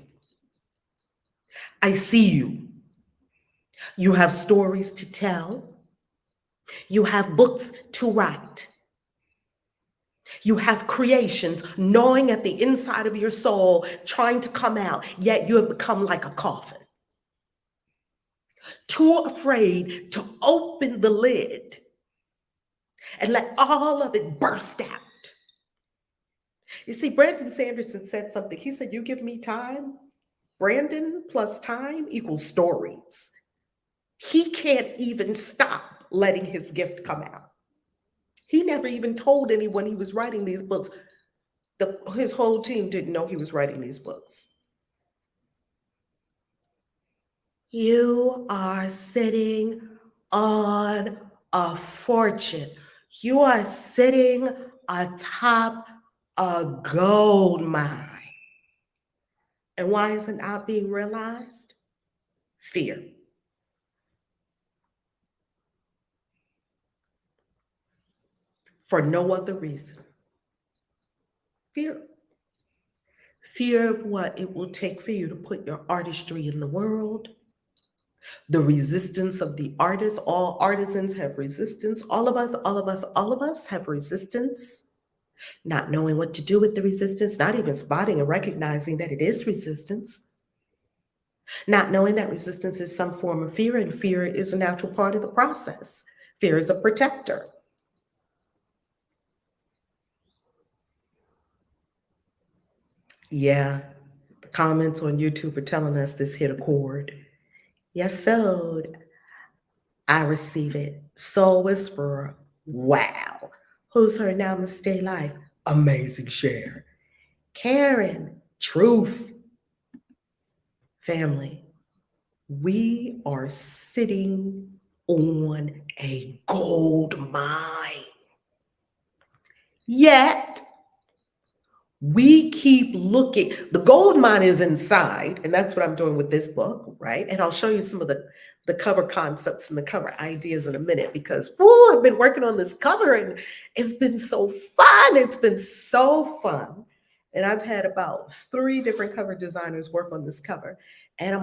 I see you. You have stories to tell. You have books to write. You have creations gnawing at the inside of your soul, trying to come out, yet you have become like a coffin. Too afraid to open the lid and let all of it burst out. You see, Brandon Sanderson said something. He said, you give me time, Brandon plus time equals stories. He can't even stop letting his gift come out. He never even told anyone he was writing these books. His whole team didn't know he was writing these books. You are sitting on a fortune. You are sitting atop a gold mine. And why is it not being realized? Fear. For no other reason. Fear. Fear of what it will take for you to put your artistry in the world. The resistance of the artist. All artisans have resistance. All of us have resistance. Not knowing what to do with the resistance, not even spotting and recognizing that it is resistance. Not knowing that resistance is some form of fear, and fear is a natural part of the process. Fear is a protector. Yeah, the comments on YouTube are telling us this hit a chord. Yes, so I receive it. Soul Whisperer, wow. Who's her Namaste Life? Amazing share. Karen, truth. Family, we are sitting on a gold mine. Yet, we keep looking. The gold mine is inside, and that's what I'm doing with this book, right? And I'll show you some of the cover concepts and the cover ideas in a minute, because I've been working on this cover and it's been so fun. It's been so fun. And I've had about 3 different cover designers work on this cover. And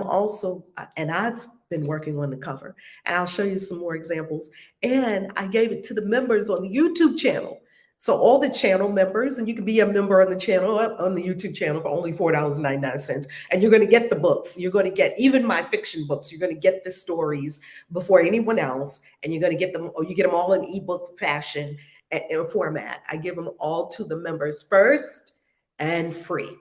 I've been working on the cover. And I'll show you some more examples. And I gave it to the members on the YouTube channel. So all the channel members, and you can be a member on the channel, on the YouTube channel for only $4.99. And you're going to get the books. You're going to get even my fiction books. You're going to get the stories before anyone else. And you're going to get them, or you get them all in ebook fashion and format. I give them all to the members first and free.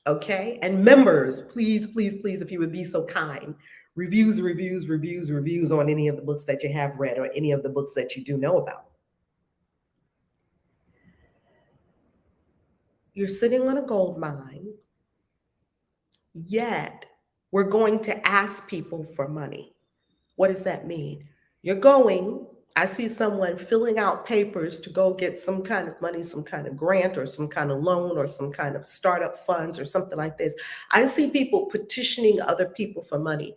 Okay. And members, please, please, please, if you would be so kind, reviews on any of the books that you have read or any of the books that you do know about. You're sitting on a gold mine, yet we're going to ask people for money. What does that mean? You're going, I see someone filling out papers to go get some kind of money, some kind of grant or some kind of loan or some kind of startup funds or something like this. I see people petitioning other people for money.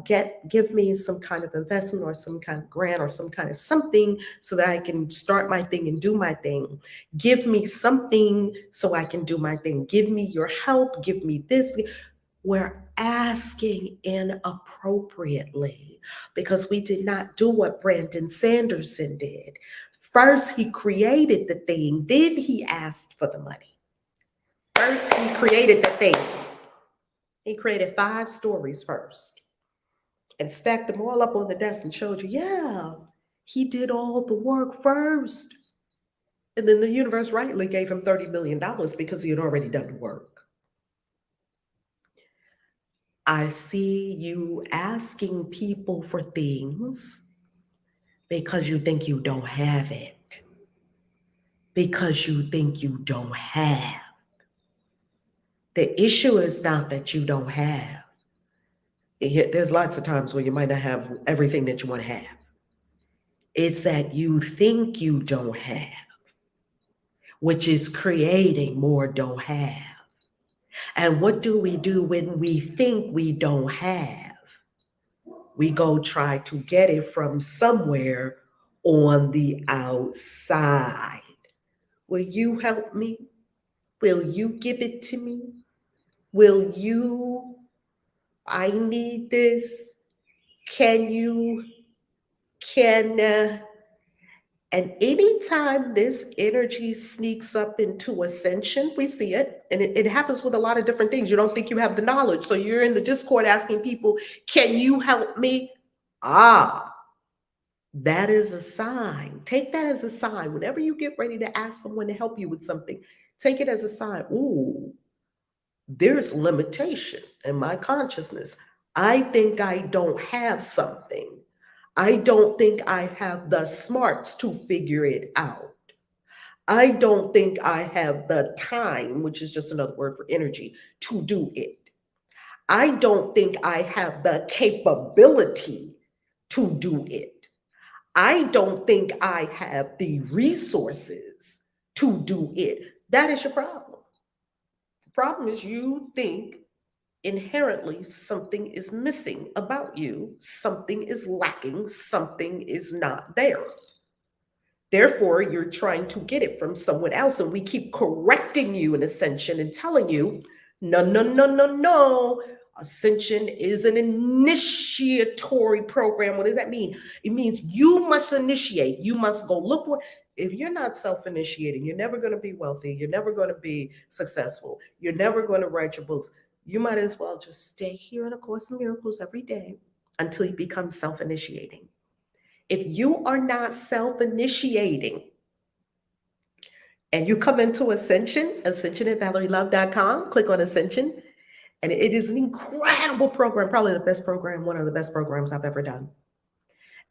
Give me some kind of investment or some kind of grant or some kind of something so that I can start my thing and do my thing. Give me something so I can do my thing. Give me your help. Give me this. We're asking inappropriately because we did not do what Brandon Sanderson did. First, he created the thing, then he asked for the money. First, he created the thing. He created 5 stories first and stacked them all up on the desk and showed you, yeah, he did all the work first. And then the universe rightly gave him $30 million because he had already done the work. I see you asking people for things because you think you don't have it. Because you think you don't have. The issue is not that you don't have. There's lots of times where you might not have everything that you want to have. It's that you think you don't have, which is creating more don't have. And what do we do when we think we don't have? We go try to get it from somewhere on the outside. Will you help me? Will you give it to me? Will you? I need this. Can you? And anytime this energy sneaks up into ascension, we see it. And it happens with a lot of different things. You don't think you have the knowledge. So you're in the Discord asking people, can you help me? That is a sign. Take that as a sign. Whenever you get ready to ask someone to help you with something, take it as a sign. Ooh, there's limitation in my consciousness. I think I don't have something. I don't think I have the smarts to figure it out. I don't think I have the time, which is just another word for energy, to do it. I don't think I have the capability to do it. I don't think I have the resources to do it. That is your problem. The problem is you think inherently something is missing about you, something is lacking, something is not there. Therefore, you're trying to get it from someone else, and we keep correcting you in ascension and telling you, no, no, no, no, no. Ascension is an initiatory program. What does that mean? It means you must initiate. You must go look for. If you're not self-initiating, you're never going to be wealthy. You're never going to be successful. You're never going to write your books. You might as well just stay here in A Course in Miracles every day until you become self-initiating. If you are not self-initiating and you come into Ascension at valerielove.com, click on Ascension, and it is an incredible program, probably the best program, one of the best programs I've ever done.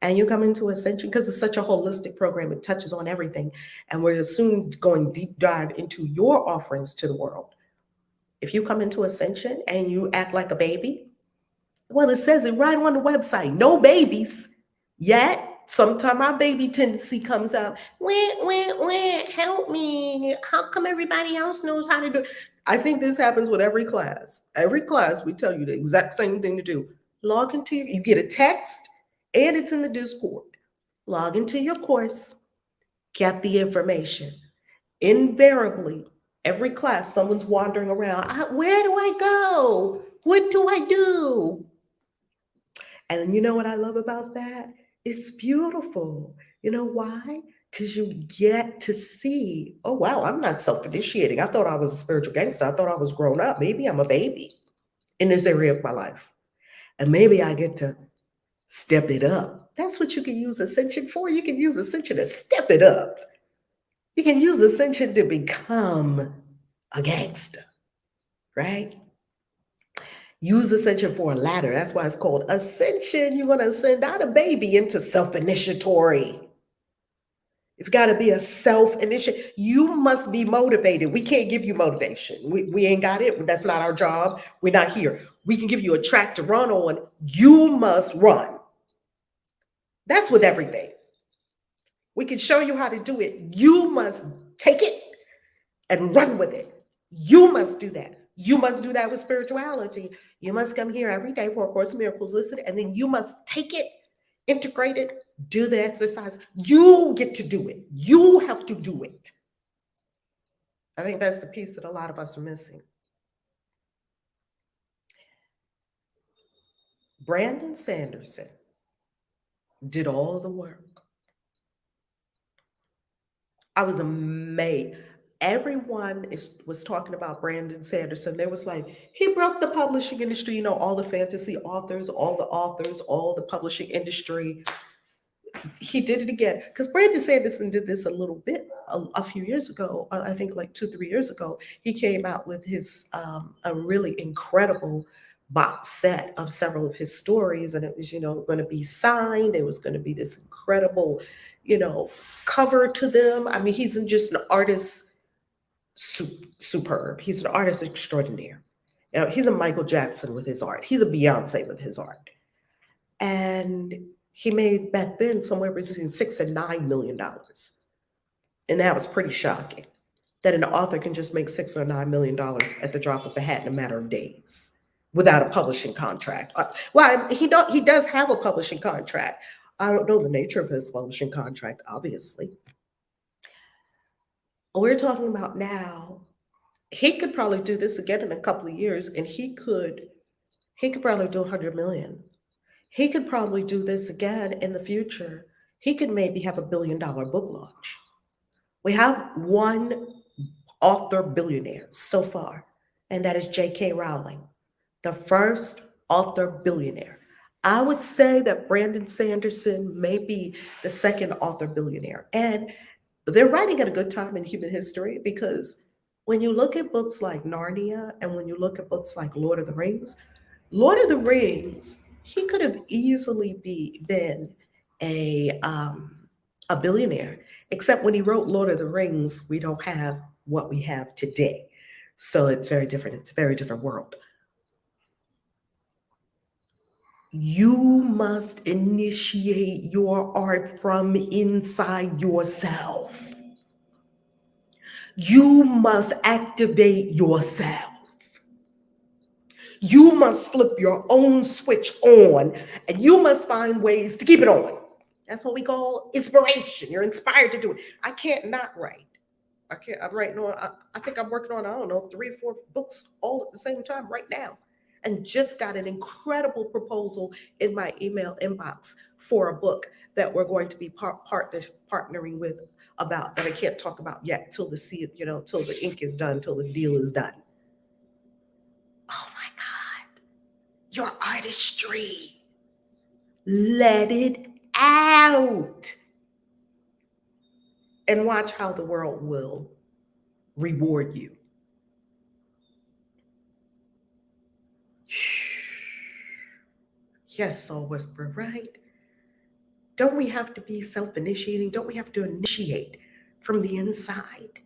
And you come into Ascension because it's such a holistic program. It touches on everything. And we're soon going deep dive into your offerings to the world. If you come into Ascension and you act like a baby, well, it says it right on the website, no babies. Yet, sometimes our baby tendency comes out, help me. How come everybody else knows how to do it? I think this happens with every class. Every class, we tell you the exact same thing to do. Log into you get a text, and it's in the Discord. Log into your course, get the information. Invariably, every class, someone's wandering around. Where do I go? What do I do? And you know what I love about that? It's beautiful. You know why? because you get to see, oh, wow, I'm not self-initiating. I thought I was a spiritual gangster. I thought I was grown up. Maybe I'm a baby in this area of my life. And maybe I get to step it up. That's what you can use ascension for. You can use ascension to step it up. You can use ascension to become a gangster, right? Use ascension for a ladder. That's why it's called ascension. You're going to ascend out a baby into self-initiatory. You've got to be a self-initiate. You must be motivated. We can't give you motivation. We ain't got it. That's not our job. We're not here. We can give you a track to run on. You must run. That's with everything. We can show you how to do it. You must take it and run with it. You must do that. You must do that with spirituality. You must come here every day for A Course in Miracles, listen, and then you must take it, integrate it, do the exercise. You get to do it. You have to do it. I think that's the piece that a lot of us are missing. Brandon Sanderson did all the work. I was amazed. Everyone was talking about Brandon Sanderson. They was like, he broke the publishing industry, all the fantasy authors, all the publishing industry. He did it again. Because Brandon Sanderson did this a little bit a few years ago. I think like 2-3 years ago. He came out with his a really incredible box set of several of his stories. And it was, going to be signed. It was going to be this incredible, cover to them. I mean, he's just an artist. Superb. He's an artist extraordinaire. He's a Michael Jackson with his art. He's a Beyonce with his art. And he made back then somewhere between $6 and $9 million. And that was pretty shocking that an author can just make $6 or $9 million at the drop of a hat in a matter of days without a publishing contract. Well, he does have a publishing contract. I don't know the nature of his publishing contract, obviously. We're talking about now, he could probably do this again in a couple of years, and he could probably do 100 million. He could probably do this again in the future. He could maybe have $1 billion book launch. We have one author billionaire so far, and that is J.K. Rowling, the first author billionaire. I would say that Brandon Sanderson may be the second author billionaire. And they're writing at a good time in human history, because when you look at books like Narnia and when you look at books like Lord of the Rings, he could have easily been a billionaire, except when he wrote Lord of the Rings, we don't have what we have today. So it's very different. It's a very different world. You must initiate your art from inside yourself. You must activate yourself. You must flip your own switch on, and you must find ways to keep it on. That's what we call inspiration. You're inspired to do it. I can't not write. I'm writing on, I think I'm working on, 3 or 4 books all at the same time right now. And just got an incredible proposal in my email inbox for a book that we're going to be partnering with about, that I can't talk about yet till till the ink is done, till the deal is done. Oh my God, your artistry. Let it out. And watch how the world will reward you. Yes, Soul Whisperer, right? Don't we have to be self-initiating? Don't we have to initiate from the inside?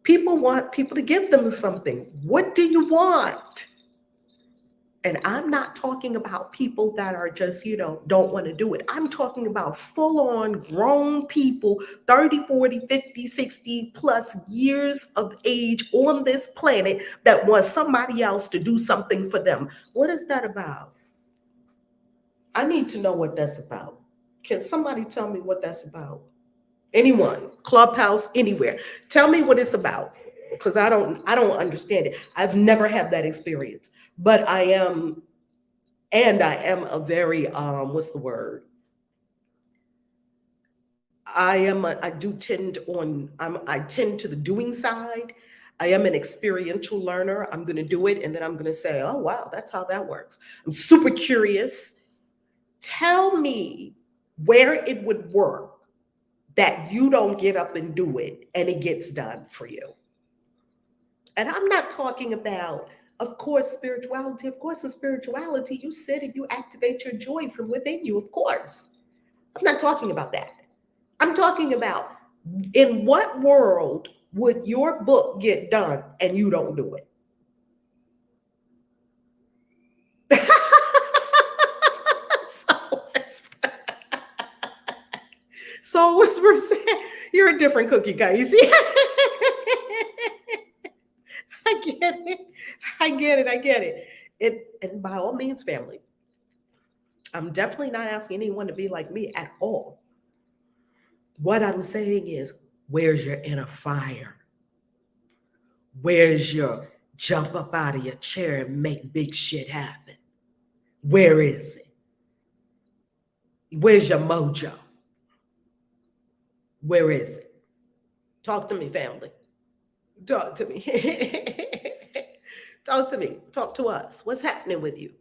People want people to give them something. What do you want? And I'm not talking about people that are just, don't want to do it. I'm talking about full-on grown people, 30, 40, 50, 60 plus years of age on this planet that want somebody else to do something for them. What is that about? I need to know what that's about. Can somebody tell me what that's about? Anyone, Clubhouse, anywhere. Tell me what it's about, because I don't understand it. I've never had that experience, but I am a very what's the word? I do tend on, I tend to the doing side. I am an experiential learner. I'm going to do it and then I'm going to say, oh, wow, that's how that works. I'm super curious. Tell me where it would work that you don't get up and do it and it gets done for you. And I'm not talking about, of course, spirituality. Of course, in spirituality, you sit and you activate your joy from within you, of course. I'm not talking about that. I'm talking about, in what world would your book get done and you don't do it? so, so as we're saying, you're a different cookie, guys. I get it. I get it. I get it. And by all means, family, I'm definitely not asking anyone to be like me at all. What I'm saying is, where's your inner fire? Where's your jump up out of your chair and make big shit happen? Where is it? Where's your mojo? Where is it? Talk to me, family. Talk to me. Talk to me. Talk to us. What's happening with you?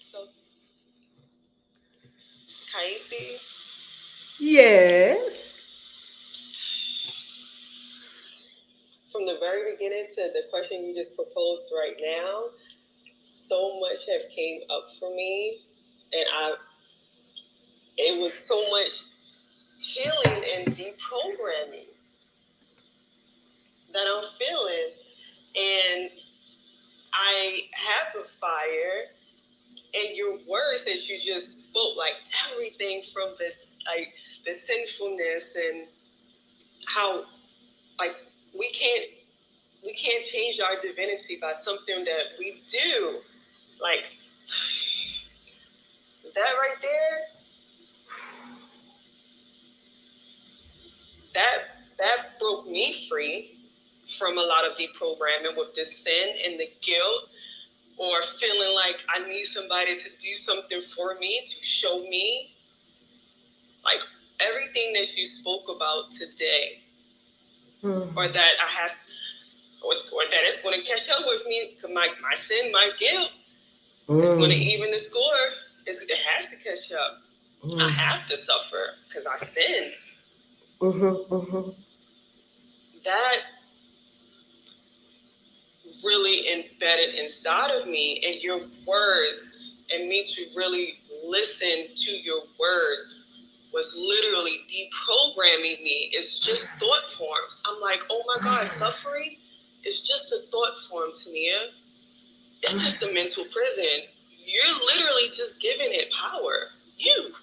So, Casey, Yes. from the very beginning to the question you just proposed right now, so much have came up for me, and it was so much healing and deprogramming that I'm feeling, and I have a fire. And your words that you just spoke, like everything from this, like the sinfulness and how, like we can't change our divinity by something that we do. Like that right there, that broke me free from a lot of deprogramming with the sin and the guilt, or feeling like I need somebody to do something for me, to show me. Like everything that you spoke about today, or that I have, or that it's going to catch up with me, my sin, my guilt, it's going to even the score. It has to catch up. I have to suffer because I sinned. That really embedded inside of me, and your words, and me to really listen to your words, was literally deprogramming me. It's just thought forms. I'm like, oh my God, suffering is just a thought form, Tania. It's just a mental prison. You're literally just giving it power. You.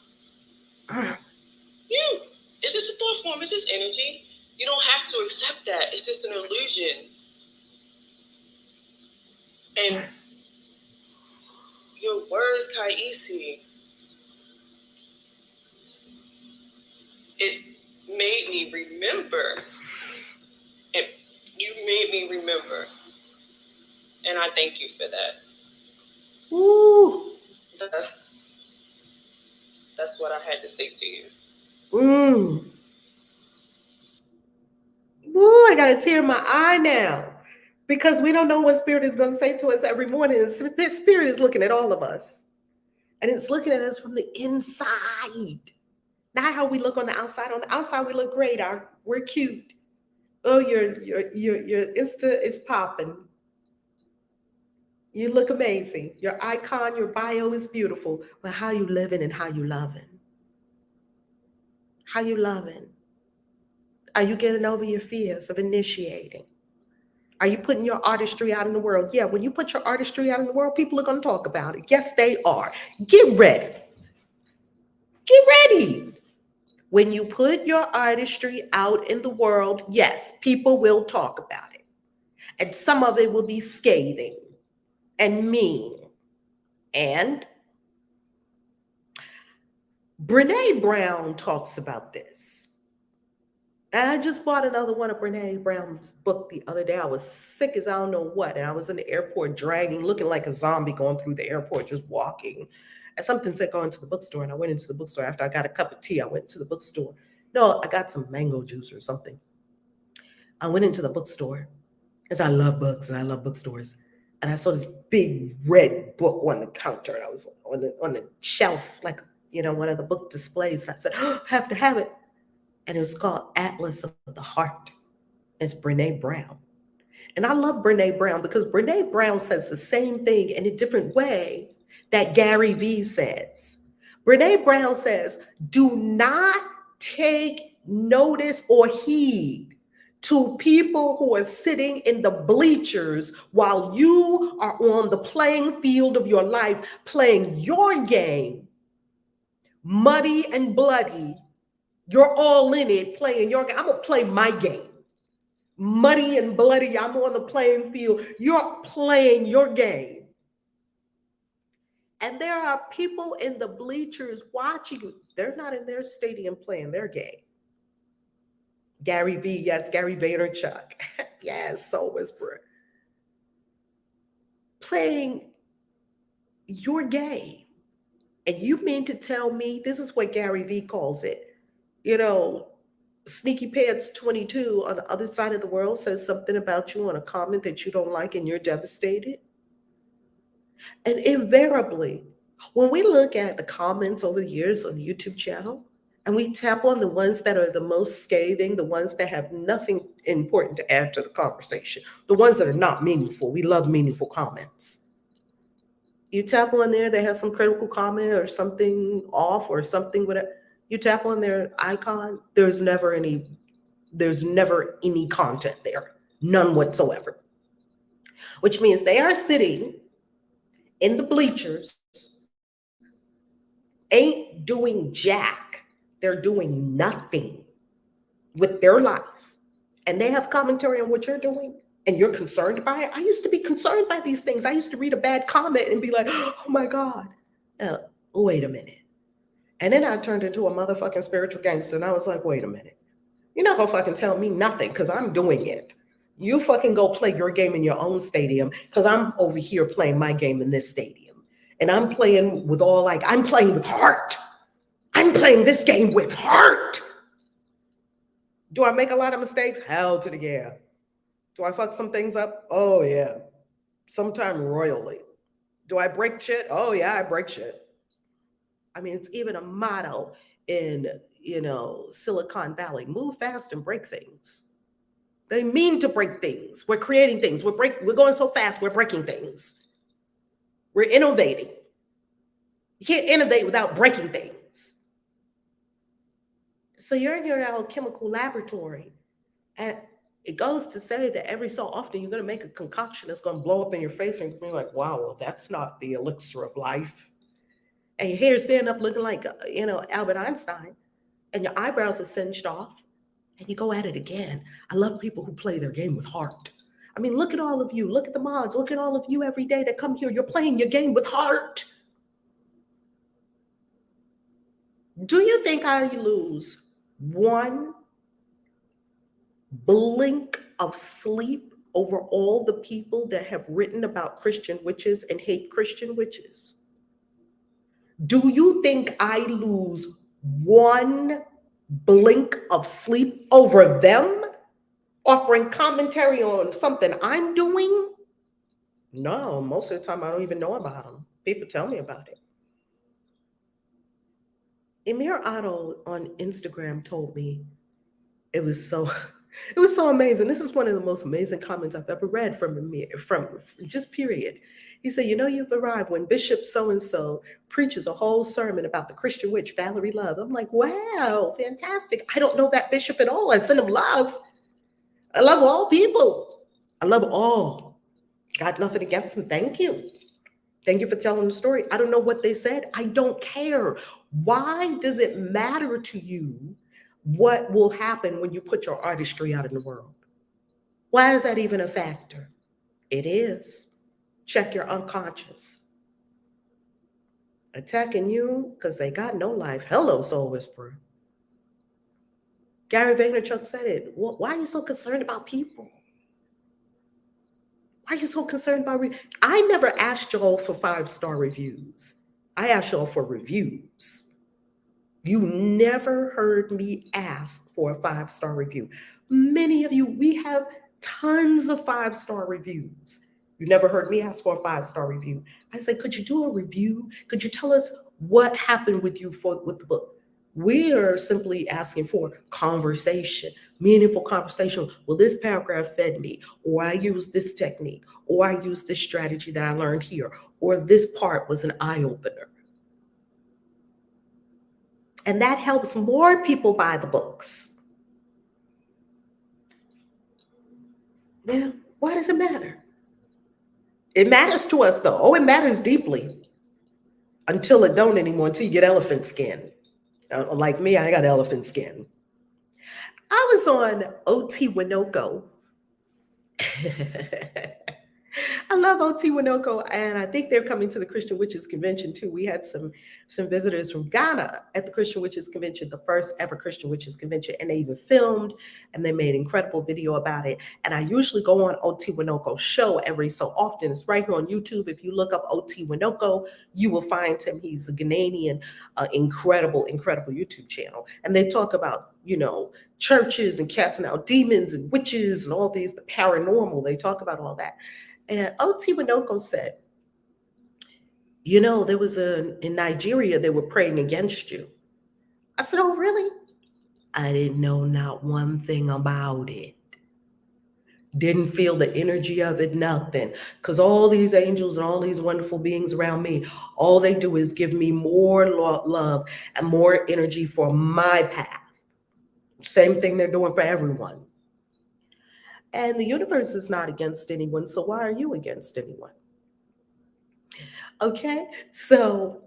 It's just a thought form. It's just energy. You don't have to accept that. It's just an illusion. And your words, Kaisi, it made me remember. You made me remember. And I thank you for that. Ooh. That's what I had to say to you. Ooh, I got a tear in my eye now. Because we don't know what spirit is going to say to us every morning. Spirit is looking at all of us. And it's looking at us from the inside. Not how we look on the outside. On the outside, we look great. We're cute. Oh, your Insta is popping. You look amazing. Your icon, your bio is beautiful. But how you living and how you loving? How you loving? Are you getting over your fears of initiating? Are you putting your artistry out in the world? Yeah, when you put your artistry out in the world, people are going to talk about it. Yes, they are. Get ready. Get ready. When you put your artistry out in the world, yes, people will talk about it. And some of it will be scathing and mean. And Brene Brown talks about this. And I just bought another one of Brene Brown's book the other day. I was sick as I don't know what. And I was in the airport dragging, looking like a zombie going through the airport, just walking. And something said, go into the bookstore. And I went into the bookstore. After I got a cup of tea, I went to the bookstore. No, I got some mango juice or something. I went into the bookstore because I love books and I love bookstores. And I saw this big red book on the counter. And I was on the shelf, like, one of the book displays. And I said, oh, I have to have it. And it was called Atlas of the Heart. It's Brene Brown. And I love Brene Brown because Brene Brown says the same thing in a different way that Gary Vee says. Brene Brown says, do not take notice or heed to people who are sitting in the bleachers while you are on the playing field of your life, playing your game, muddy and bloody. You're all in it, playing your game. I'm going to play my game. Muddy and bloody, I'm on the playing field. You're playing your game. And there are people in the bleachers watching you. They're not in their stadium playing their game. Gary Vee, yes, Gary Vaynerchuk. Yes, Soul Whisperer. Playing your game. And you mean to tell me, this is what Gary Vee calls it, Sneaky Pants 22 on the other side of the world says something about you on a comment that you don't like and you're devastated. And invariably, when we look at the comments over the years on the YouTube channel, and we tap on the ones that are the most scathing, the ones that have nothing important to add to the conversation, the ones that are not meaningful. We love meaningful comments. You tap on there, they have some critical comment or something off or something, whatever. You tap on their icon, there's never any content there, none whatsoever. Which means they are sitting in the bleachers, ain't doing jack. They're doing nothing with their life. And they have commentary on what you're doing and you're concerned by it. I used to be concerned by these things. I used to read a bad comment and be like, oh my God, wait a minute. And then I turned into a motherfucking spiritual gangster. And I was like, wait a minute. You're not going to fucking tell me nothing because I'm doing it. You fucking go play your game in your own stadium because I'm over here playing my game in this stadium. And I'm playing with I'm playing with heart. I'm playing this game with heart. Do I make a lot of mistakes? Hell to the yeah. Do I fuck some things up? Oh yeah. Sometime royally. Do I break shit? Oh yeah, I break shit. I mean, it's even a motto in, Silicon Valley. Move fast and break things. They mean to break things. We're creating things. We're going so fast, we're breaking things. We're innovating. You can't innovate without breaking things. So you're in your alchemical laboratory, and it goes to say that every so often you're going to make a concoction that's going to blow up in your face, and you're going to be like, wow, well, that's not the elixir of life. And your hair stand up looking like, Albert Einstein, and your eyebrows are singed off, and you go at it again. I love people who play their game with heart. I mean, look at all of you. Look at the mods. Look at all of you every day that come here. You're playing your game with heart. Do you think I lose one blink of sleep over all the people that have written about Christian witches and hate Christian witches? Do you think I lose one blink of sleep over them offering commentary on something I'm doing? No, most of the time I don't even know about them. People tell me about it. Emir Otto on Instagram told me it was so amazing. This is one of the most amazing comments I've ever read from Emir, from just period. He said, you've arrived when Bishop so-and-so preaches a whole sermon about the Christian witch, Valerie Love. I'm like, wow, fantastic. I don't know that bishop at all. I send him love. I love all people. I love all. Got nothing against them. Thank you. Thank you for telling the story. I don't know what they said. I don't care. Why does it matter to you what will happen when you put your artistry out in the world? Why is that even a factor? It is. Check your unconscious. Attacking you because they got no life. Hello, Soul Whisperer. Gary Vaynerchuk said it. Why are you so concerned about people? Why are you so concerned about I never asked y'all for 5-star reviews. I asked y'all for reviews. You never heard me ask for a 5-star review. Many of you, we have tons of 5-star reviews. You never heard me ask for a 5-star review. I said, could you do a review? Could you tell us what happened with you with the book? We are simply asking for conversation, meaningful conversation. Well, this paragraph fed me, or I used this technique, or I used this strategy that I learned here, or this part was an eye opener. And that helps more people buy the books. Yeah, why does it matter? It matters to us though. Oh, it matters deeply until it don't anymore, until you get elephant skin. Like me, I got elephant skin. I was on OT Winoco. I love OT Winoco, and I think they're coming to the Christian Witches Convention too. We had some visitors from Ghana at the Christian Witches Convention, the first ever Christian Witches Convention, and they even filmed and they made incredible video about it. And I usually go on OT Winoco's show every so often. It's right here on YouTube. If you look up OT Winoco, you will find him. He's a Ghanaian, incredible YouTube channel. And they talk about, churches and casting out demons and witches and all these, the paranormal. They talk about all that. And OT Winoco said, there was in Nigeria, they were praying against you. I said, oh, really? I didn't know not one thing about it. Didn't feel the energy of it, nothing. Because all these angels and all these wonderful beings around me, all they do is give me more love and more energy for my path. Same thing they're doing for everyone. And the universe is not against anyone, so why are you against anyone? Okay, so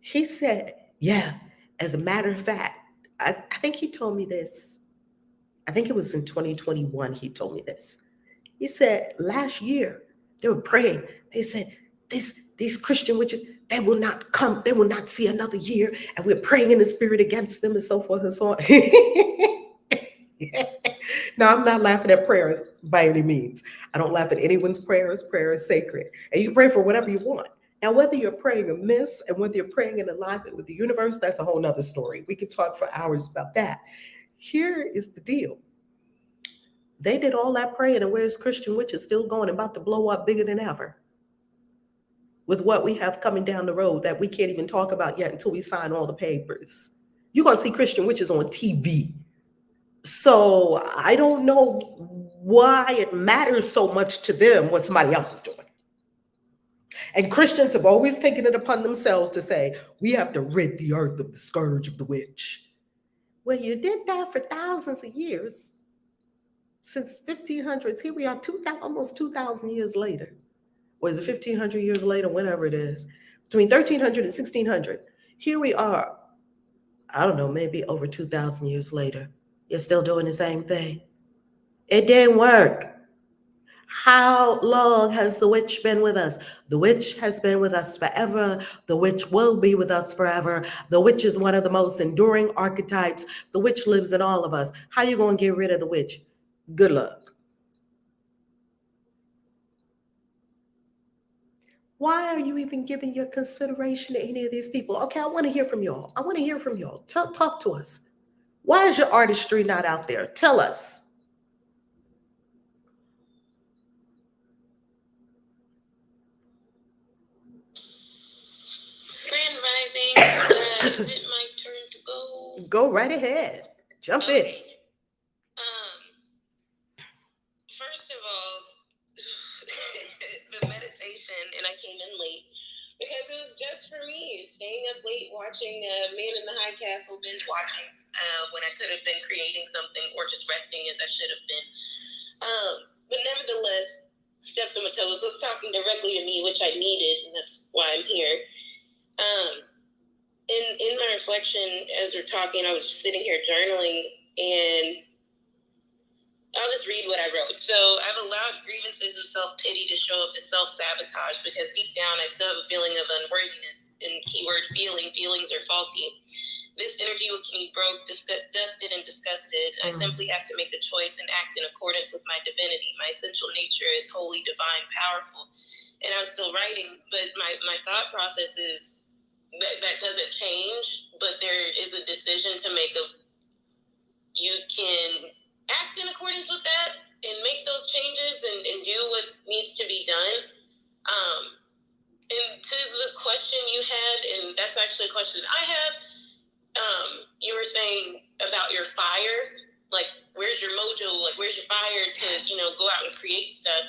he said, yeah, as a matter of fact, I think he told me this. I think it was in 2021 he told me this. He said last year they were praying. They said, these Christian witches, they will not come, they will not see another year, and we're praying in the spirit against them and so forth and so on. No, I'm not laughing at prayers by any means. I don't laugh at anyone's prayers. Prayer is sacred. And you can pray for whatever you want. Now, whether you're praying amiss and whether you're praying in alignment with the universe, that's a whole nother story. We could talk for hours about that. Here is the deal. They did all that praying, and where's Christian witches still going, about to blow up bigger than ever? With what we have coming down the road that we can't even talk about yet until we sign all the papers. You're going to see Christian witches on TV. So I don't know why it matters so much to them what somebody else is doing. And Christians have always taken it upon themselves to say, we have to rid the earth of the scourge of the witch. Well, you did that for thousands of years. Since 1500s, here we are almost 2,000 years later. Or is it 1,500 years later, whenever it is? Between 1,300 and 1,600. Here we are, I don't know, maybe over 2,000 years later. You're still doing the same thing. It didn't work. How long has the witch been with us? The witch has been with us forever. The witch will be with us forever. The witch is one of the most enduring archetypes. The witch lives in all of us. How are you going to get rid of the witch? Good luck. Why are you even giving your consideration to any of these people? Okay, I want to hear from y'all. Talk to us. Why is your artistry not out there? Tell us. Grand Rising, is it my turn to go? Go right ahead. Jump in. First of all, the meditation, and I came in late because it was just for me, staying up late watching Man in the High Castle, binge watching, when I could have been creating something or just resting as I should have been. But nevertheless, stepped on my toes, was talking directly to me, which I needed, and that's why I'm here. In my reflection, as we're talking, I was just sitting here journaling, and I was just let's read what I wrote. So I've allowed grievances and self-pity to show up as self-sabotage because deep down I still have a feeling of unworthiness. And keyword feeling, feelings are faulty. This energy will keep me broke, dusted, and disgusted. I simply have to make a choice and act in accordance with my divinity. My essential nature is holy, divine, powerful. And I was still writing, but my thought process is that doesn't change, but there is a decision to make. You can act in accordance with that and make those changes and do what needs to be done. And to the question you had, and that's actually a question I have, you were saying about your fire, like where's your mojo, like where's your fire to, go out and create stuff.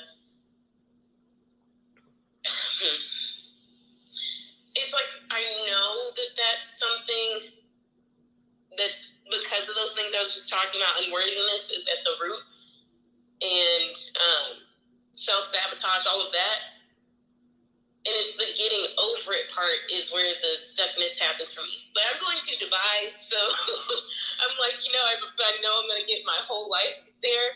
It's like, I know that that's something that's because of those things I was just talking about. Unworthiness is at the root, and self-sabotage, all of that. And it's the getting over it part is where the stuckness happens for me. But I'm going to Dubai, so I'm like, I know I'm going to get my whole life there.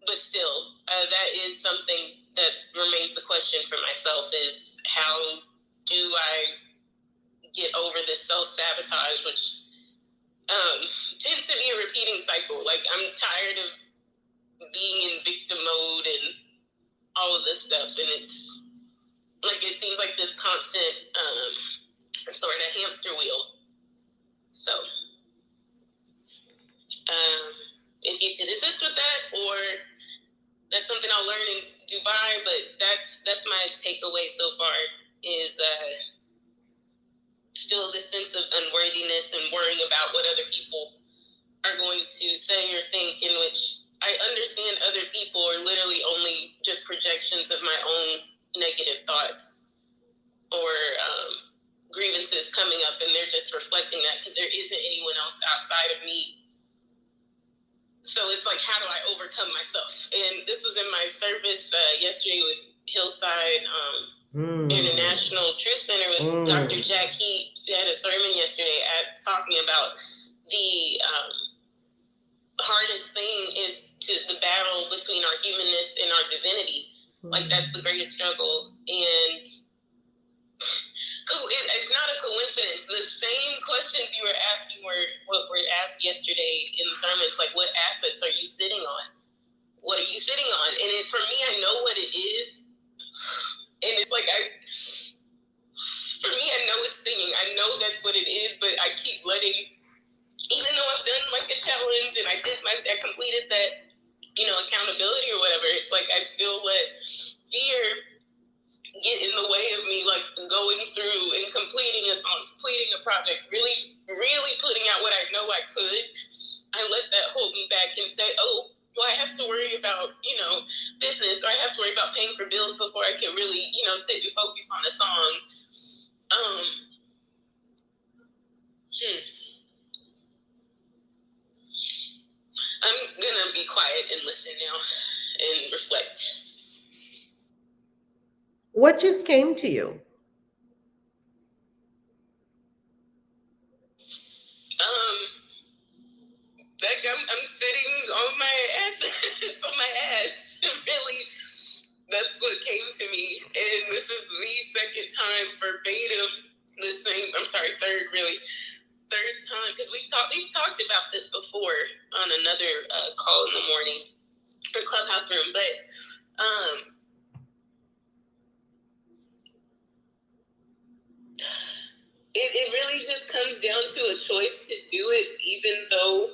But still, that is something that remains the question for myself is how do I get over this self-sabotage, which tends to be a repeating cycle. Like, I'm tired of being in victim mode and all of this stuff, and it's like it seems like this constant sort of hamster wheel. So if you could assist with that, or that's something I'll learn in Dubai, but that's my takeaway so far is still this sense of unworthiness and worrying about what other people are going to say or think, in which I understand other people are literally only just projections of my own negative thoughts or grievances coming up, and they're just reflecting that because there isn't anyone else outside of me. So it's like, how do I overcome myself? And this was in my service yesterday with Hillside International Truth Center with Dr. Jack. He had a sermon yesterday talking about the hardest thing is the battle between our humanness and our divinity. Like, that's the greatest struggle. And it's not a coincidence. The same questions you were asking were asked yesterday in the sermons. Like, what assets are you sitting on? What are you sitting on? And for me, I know what it is. And it's like, for me, I know it's singing. I know that's what it is, but I keep letting, even though I've done like a challenge and I completed that, accountability or whatever, it's like I still let fear get in the way of me, like going through and completing a song, completing a project, really, really putting out what I know I could. I let that hold me back and say, oh, well, I have to worry about, business, or I have to worry about paying for bills before I can really, sit and focus on a song. I'm gonna be quiet and listen now and reflect. What just came to you? Like I'm sitting on my ass, on my ass. Really, that's what came to me. And this is the second time verbatim. Third time, because we've talked about this before on another call in the morning or clubhouse room, but it really just comes down to a choice to do it, even though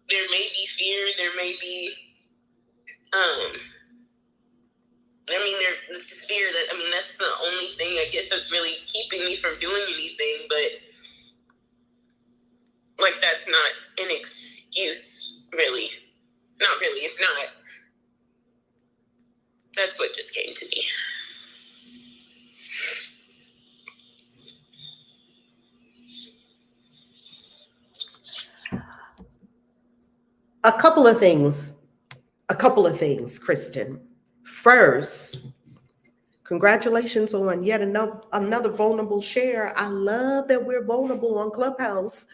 there may be fear, there may be there's fear that's the only thing I guess that's really keeping me from doing anything, but like, that's not an excuse, really. Not really, it's not. That's what just came to me. A couple of things, Kristen. First, congratulations on yet another vulnerable share. I love that we're vulnerable on Clubhouse.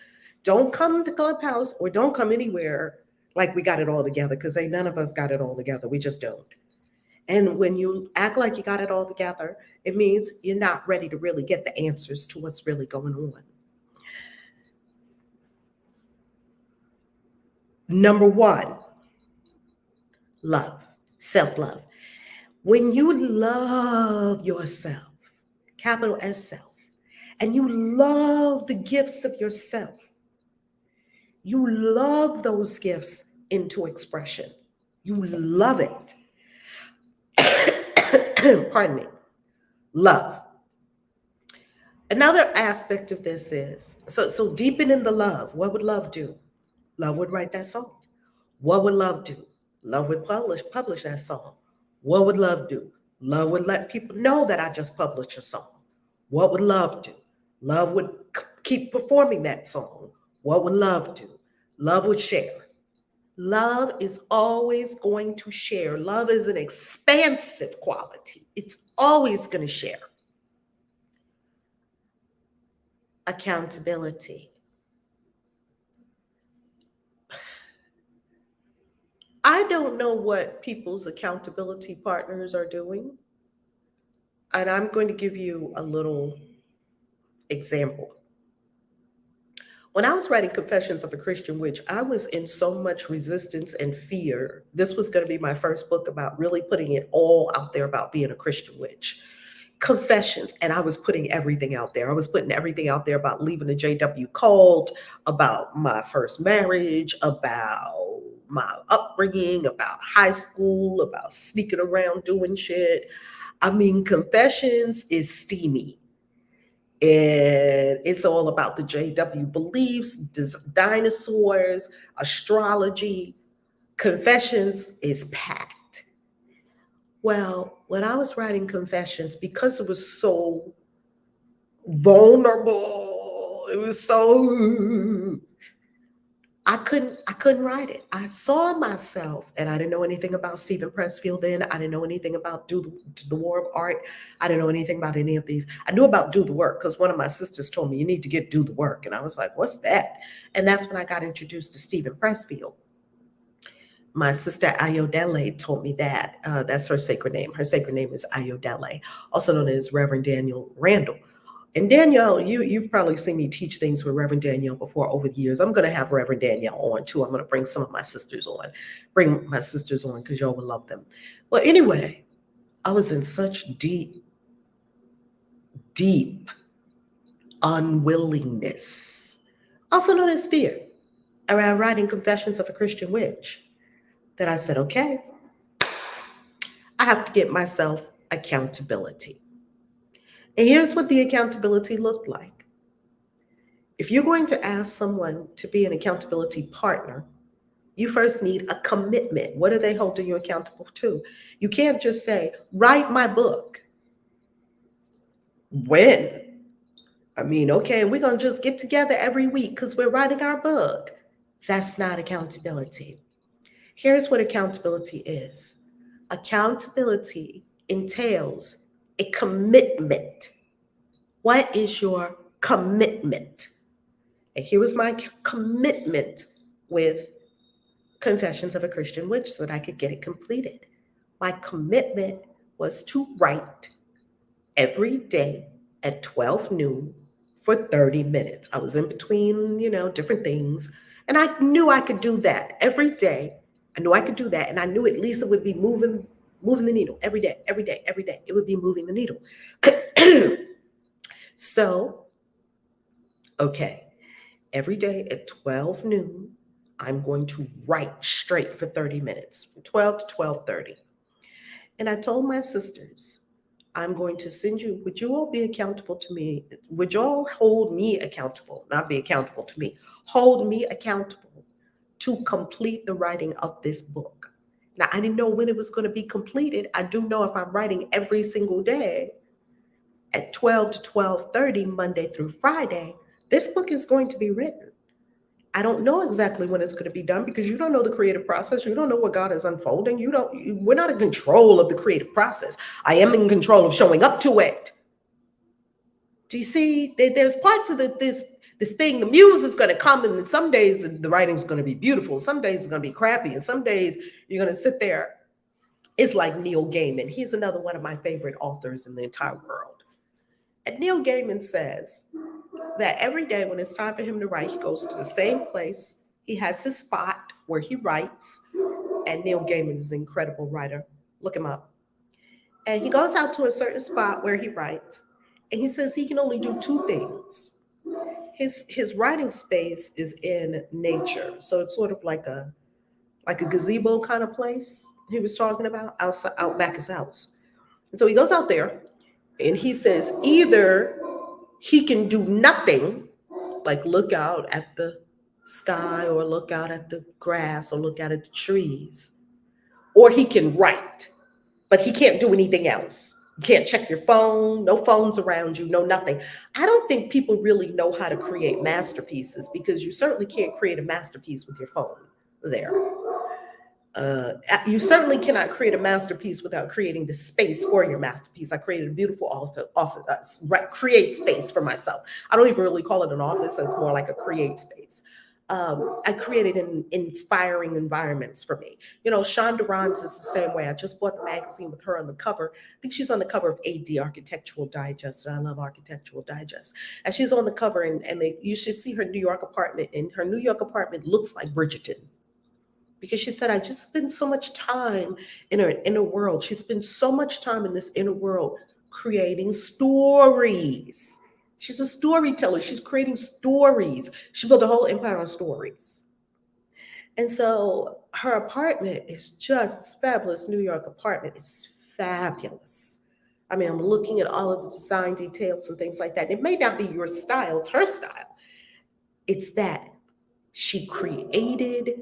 Don't come to Clubhouse or don't come anywhere like we got it all together, because ain't none of us got it all together. We just don't. And when you act like you got it all together, it means you're not ready to really get the answers to what's really going on. Number one, love, self-love. When you love yourself, capital S self, and you love the gifts of yourself, you love those gifts into expression. You love it. Pardon me. Love. Another aspect of this is, so deepen in the love. What would love do? Love would write that song. What would love do? Love would publish that song. What would love do? Love would let people know that I just published a song. What would love do? Love would keep performing that song. What would love do? Love would share. Love is always going to share. Love is an expansive quality. It's always going to share. Accountability. I don't know what people's accountability partners are doing. And I'm going to give you a little example. When I was writing Confessions of a Christian Witch, I was in so much resistance and fear. This was going to be my first book about really putting it all out there about being a Christian witch. Confessions, and I was putting everything out there. I was putting everything out there about leaving the JW cult, about my first marriage, about my upbringing, about high school, about sneaking around doing shit. I mean, Confessions is steamy. And it's all about the JW beliefs, dinosaurs, astrology. Confessions is packed. Well, when I was writing Confessions, because it was so vulnerable, it was so, I couldn't write it. I saw myself, and I didn't know anything about Stephen Pressfield then. I didn't know anything about Do the War of Art. I didn't know anything about any of these. I knew about Do the Work because one of my sisters told me, you need to get Do the Work. And I was like, what's that? And that's when I got introduced to Stephen Pressfield. My sister Ayodele told me that. That's her sacred name. Her sacred name is Ayodele, also known as Reverend Daniel Randall. And Danielle, you've probably seen me teach things with Reverend Danielle before over the years. I'm going to have Reverend Danielle on too. I'm going to bring some of my sisters on. Bring my sisters on because y'all will love them. Well, anyway, I was in such deep unwillingness, also known as fear, around writing Confessions of a Christian Witch, that I said, okay, I have to get myself accountability. And here's what the accountability looked like. If you're going to ask someone to be an accountability partner, you first need a commitment. What are they holding you accountable to? You can't just say, write my book. When? I mean, okay, we're going to just get together every week because we're writing our book. That's not accountability. Here's what accountability is. Accountability entails a commitment. What is your commitment? And here was my commitment with Confessions of a Christian Witch so that I could get it completed. My commitment was to write every day at 12 noon for 30 minutes. I was in between, different things. And I knew I could do that every day. I knew I could do that. And I knew at least it would be moving the needle every day. It would be moving the needle. So, okay, every day at 12 noon, I'm going to write straight for 30 minutes, from 12 to 12:30. And I told my sisters, I'm going to send you, would you all be accountable to me? Would you all hold me accountable, not be accountable to me, hold me accountable to complete the writing of this book? Now, I didn't know when it was going to be completed. I do know if I'm writing every single day at 12 to 12:30, Monday through Friday, this book is going to be written. I don't know exactly when it's going to be done because you don't know the creative process. You don't know what God is unfolding. We're not in control of the creative process. I am in control of showing up to it. Do you see? There's parts of this This thing, the muse is going to come, and some days the writing's going to be beautiful. Some days it's going to be crappy. And some days you're going to sit there. It's like Neil Gaiman. He's another one of my favorite authors in the entire world. And Neil Gaiman says that every day when it's time for him to write, he goes to the same place. He has his spot where he writes. And Neil Gaiman is an incredible writer. Look him up. And he goes out to a certain spot where he writes. And he says he can only do two things. His writing space is in nature. So it's sort of like a gazebo kind of place he was talking about outside, out back his house. And so he goes out there and he says either he can do nothing, like look out at the sky or look out at the grass or look out at the trees, or he can write, but he can't do anything else. You can't check your phone, no phones around you, no nothing. I don't think people really know how to create masterpieces, because you certainly can't create a masterpiece with your phone there. You certainly cannot create a masterpiece without creating the space for your masterpiece. I created a beautiful office, create space for myself. I don't even really call it an office. It's more like a create space. I created inspiring environments for me. You know, Shonda Rhimes is the same way. I just bought the magazine with her on the cover. I think she's on the cover of AD, Architectural Digest, and I love Architectural Digest. And she's on the cover, and you should see her New York apartment. And her New York apartment looks like Bridgerton. Because she said, I just spend so much time in her inner world. She spends so much time in this inner world creating stories. She's a storyteller. She's creating stories. She built a whole empire on stories. And so her apartment is just fabulous. New York apartment. It's fabulous. I mean, I'm looking at all of the design details and things like that. It may not be your style, it's her style. It's that she created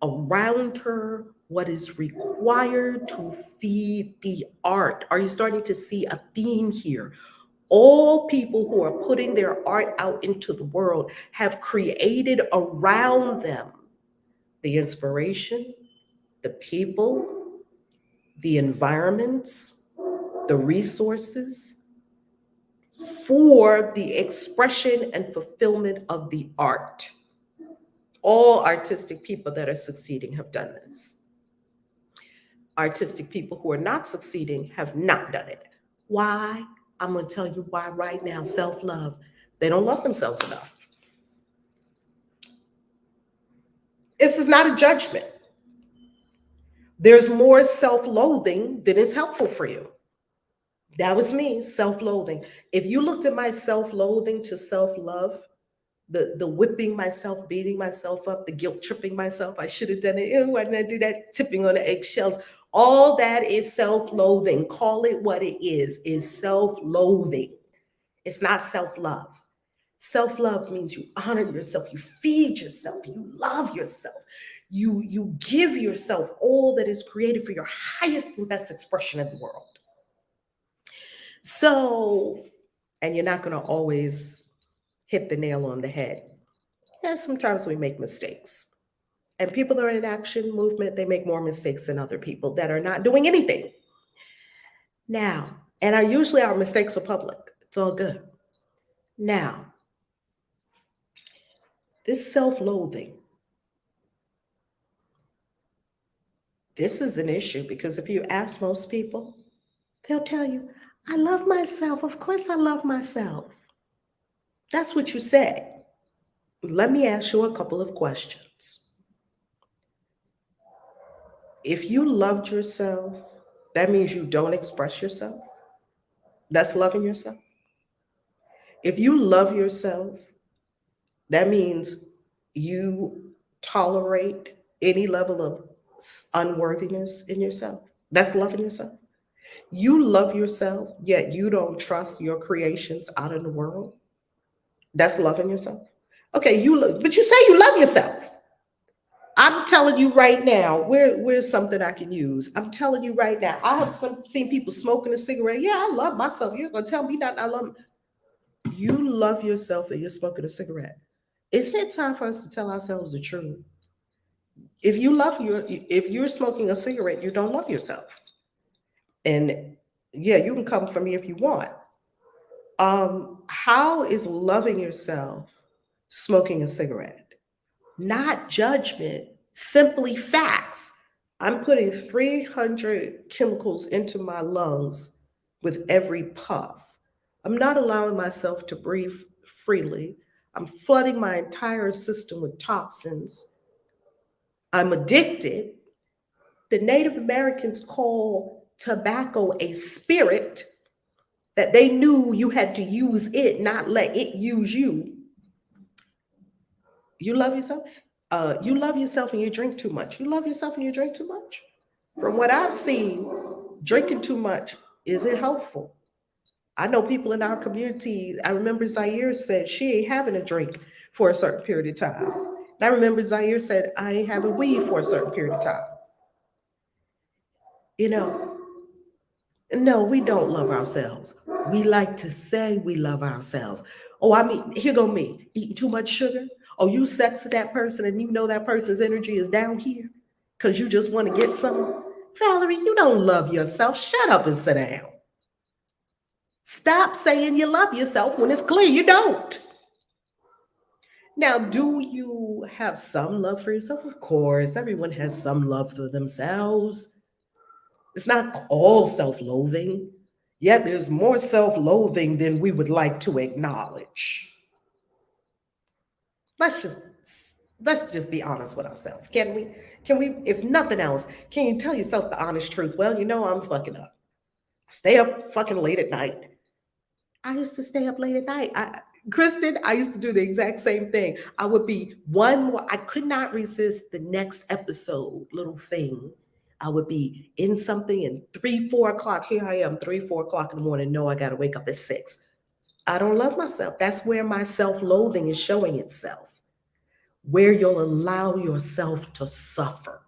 around her what is required to feed the art. Are you starting to see a theme here? All people who are putting their art out into the world have created around them the inspiration, the people, the environments, the resources for the expression and fulfillment of the art. All artistic people that are succeeding have done this. Artistic people who are not succeeding have not done it. Why? I'm going to tell you why right now. Self-love. They don't love themselves enough. This is not a judgment. There's more self-loathing than is helpful for you. That was me, self-loathing. If you looked at my self-loathing to self-love, the whipping myself, beating myself up, the guilt tripping myself, I should have done it. Ew, why didn't I do that? Tipping on the eggshells. All that is self-loathing. Call it what it is self-loathing. It's not self-love. Self-love means you honor yourself, you feed yourself, you love yourself, you give yourself all that is created for your highest and best expression in the world. So, and you're not going to always hit the nail on the head. And sometimes we make mistakes. And people that are in action movement, they make more mistakes than other people that are not doing anything. Now, and usually our mistakes are public. It's all good. Now, this self-loathing, this is an issue, because if you ask most people, they'll tell you, I love myself. Of course I love myself. That's what you say. Let me ask you a couple of questions. If you loved yourself, that means you don't express yourself. That's loving yourself. If you love yourself, that means you tolerate any level of unworthiness in yourself. That's loving yourself. You love yourself, yet you don't trust your creations out in the world. That's loving yourself. Okay, but you say you love yourself. I'm telling you right now, where's something I can use? I'm telling you right now, I have seen people smoking a cigarette. Yeah, I love myself. You're gonna tell me that I love me. You love yourself and you're smoking a cigarette. Isn't it time for us to tell ourselves the truth? If you're smoking a cigarette, you don't love yourself. And yeah, you can come for me if you want. How is loving yourself smoking a cigarette. Not judgment, simply facts. I'm putting 300 chemicals into my lungs with every puff. I'm not allowing myself to breathe freely. I'm flooding my entire system with toxins. I'm addicted. The Native Americans call tobacco a spirit, that they knew you had to use it, not let it use you. You love yourself? You love yourself and you drink too much. You love yourself and you drink too much? From what I've seen, drinking too much isn't helpful. I know people in our community. I remember Zaire said she ain't having a drink for a certain period of time. And I remember Zaire said, I ain't having weed for a certain period of time. You know, no, we don't love ourselves. We like to say we love ourselves. Oh, I mean, here go me, eating too much sugar. Oh, you sex that person and you know that person's energy is down here because you just want to get some. Valerie, you don't love yourself. Shut up and sit down. Stop saying you love yourself when it's clear you don't. Now, do you have some love for yourself? Of course, everyone has some love for themselves. It's not all self loathing, yet there's more self loathing than we would like to acknowledge. Let's just let's just be honest with ourselves. Can we? Can we, if nothing else, can you tell yourself the honest truth? Well, you know I'm fucking up. I stay up fucking late at night. I used to stay up late at night. Kristen, I used to do the exact same thing. I would be one more, I could not resist the next episode, little thing. I would be in something and 3, 4 o'clock, here I am, 3, 4 o'clock in the morning. No, I got to wake up at 6. I don't love myself. That's where my self loathing is showing itself, where you'll allow yourself to suffer,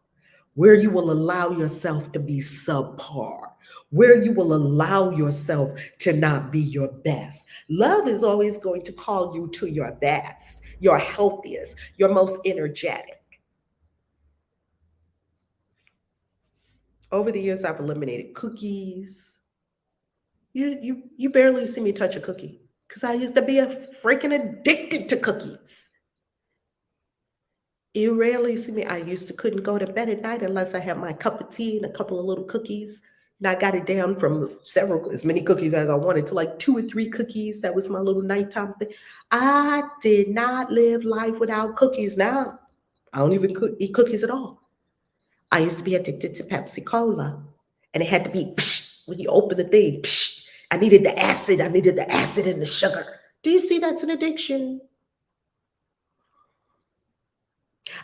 where you will allow yourself to be subpar, where you will allow yourself to not be your best. Love is always going to call you to your best, your healthiest, your most energetic. Over the years, I've eliminated cookies. You barely see me touch a cookie because I used to be a freaking addicted to cookies. You rarely see me. I used to couldn't go to bed at night unless I had my cup of tea and a couple of little cookies. And I got it down from several, as many cookies as I wanted to like 2 or 3 cookies. That was my little nighttime thing. I did not live life without cookies. Now I don't even eat cookies at all. I used to be addicted to Pepsi Cola, and it had to be psh, when you open the thing. Psh, I needed the acid. I needed the acid and the sugar. Do you see that's an addiction?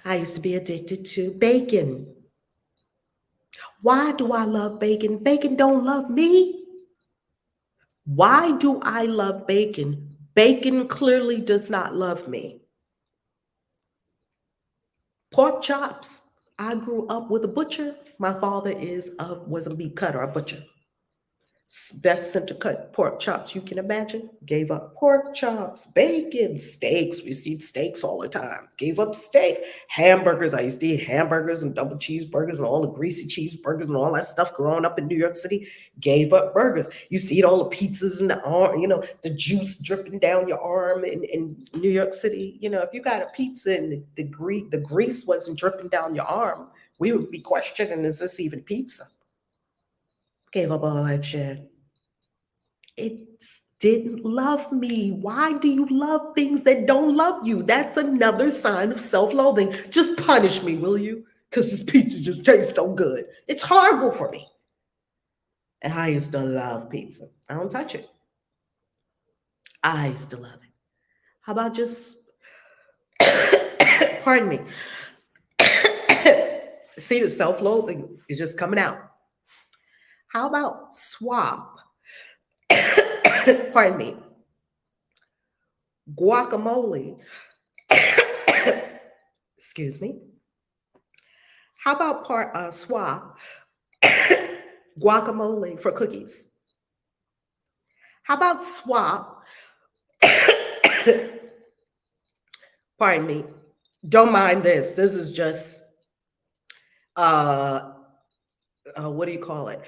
I used to be addicted to bacon. Why do I love bacon? Bacon don't love me. Why do I love bacon? Bacon clearly does not love me. Pork chops. I grew up with a butcher. My father was a meat cutter, a butcher. Best center cut pork chops you can imagine. Gave up pork chops, bacon, steaks. We used to eat steaks all the time. Gave up steaks, hamburgers. I used to eat hamburgers and double cheeseburgers and all the greasy cheeseburgers and all that stuff growing up in New York City. Gave up burgers. Used to eat all the pizzas and the arm, the juice dripping down your arm in New York City. If you got a pizza and the grease wasn't dripping down your arm, we would be questioning, is this even pizza? Gave up all that shit. It didn't love me. Why do you love things that don't love you? That's another sign of self loathing. Just punish me, will you? Because this pizza just tastes so good. It's horrible for me. And I used to love pizza. I don't touch it. I used to love it. How about just, pardon me. See, the self loathing is just coming out. How about swap? Pardon me. Guacamole. Excuse me. How about swap guacamole for cookies? How about swap? Pardon me. Don't mind this. This is just uh, what do you call it?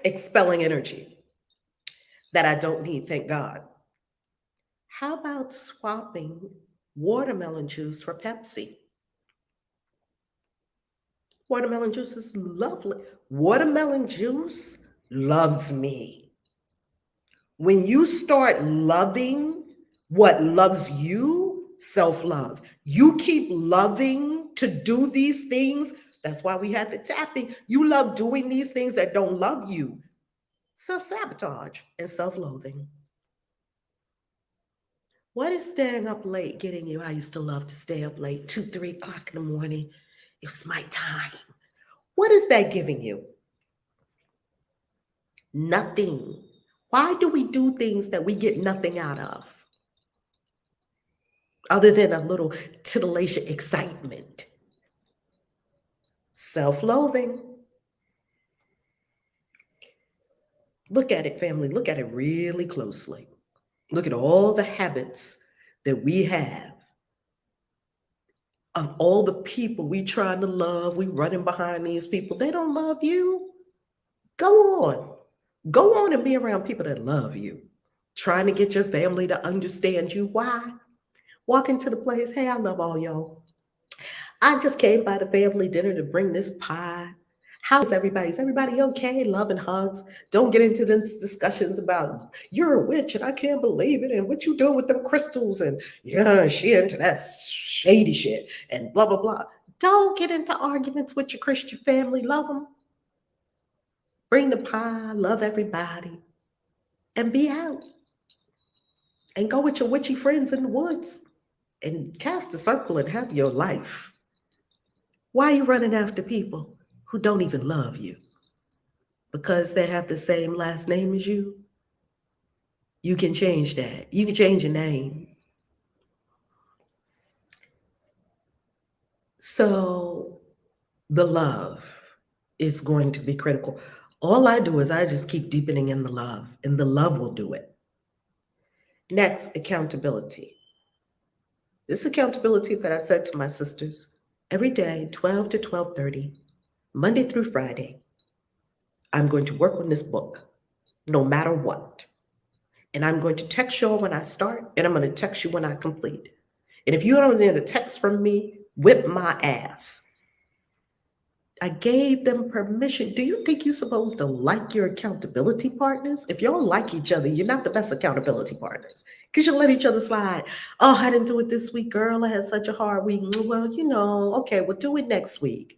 Expelling energy that I don't need, thank God. How about swapping watermelon juice for Pepsi? Watermelon juice is lovely. Watermelon juice loves me. When you start loving what loves you, self love, you keep loving to do these things. That's why we had the tapping. You love doing these things that don't love you. Self sabotage and self loathing. What is staying up late getting you? I used to love to stay up late, 2, 3 o'clock in the morning. It was my time. What is that giving you? Nothing. Why do we do things that we get nothing out of other than a little titillation excitement? Self loathing. Look at it, family. Look at it really closely. Look at all the habits that we have of all the people we trying to love. We running behind these people. They don't love you. Go on. Go on and be around people that love you. Trying to get your family to understand you. Why? Walk into the place. Hey, I love all y'all. I just came by the family dinner to bring this pie. How is everybody? Is everybody okay? Love and hugs. Don't get into these discussions about you're a witch and I can't believe it and what you doing with them crystals and yeah, she into that shady shit and blah blah blah. Don't get into arguments with your Christian family. Love them. Bring the pie. Love everybody, and be out and go with your witchy friends in the woods and cast a circle and have your life. Why are you running after people who don't even love you? Because they have the same last name as you? You can change that. You can change your name. So the love is going to be critical. All I do is I just keep deepening in the love, and the love will do it. Next, accountability. This accountability that I said to my sisters every day, 12 to 12:30, Monday through Friday, I'm going to work on this book no matter what. And I'm going to text you when I start, and I'm going to text you when I complete. And if you don't get a text from me, whip my ass. I gave them permission. Do you think you're supposed to like your accountability partners? If you don't like each other, you're not the best accountability partners because you let each other slide. Oh, I didn't do it this week, girl. I had such a hard week. Well, okay, we'll do it next week.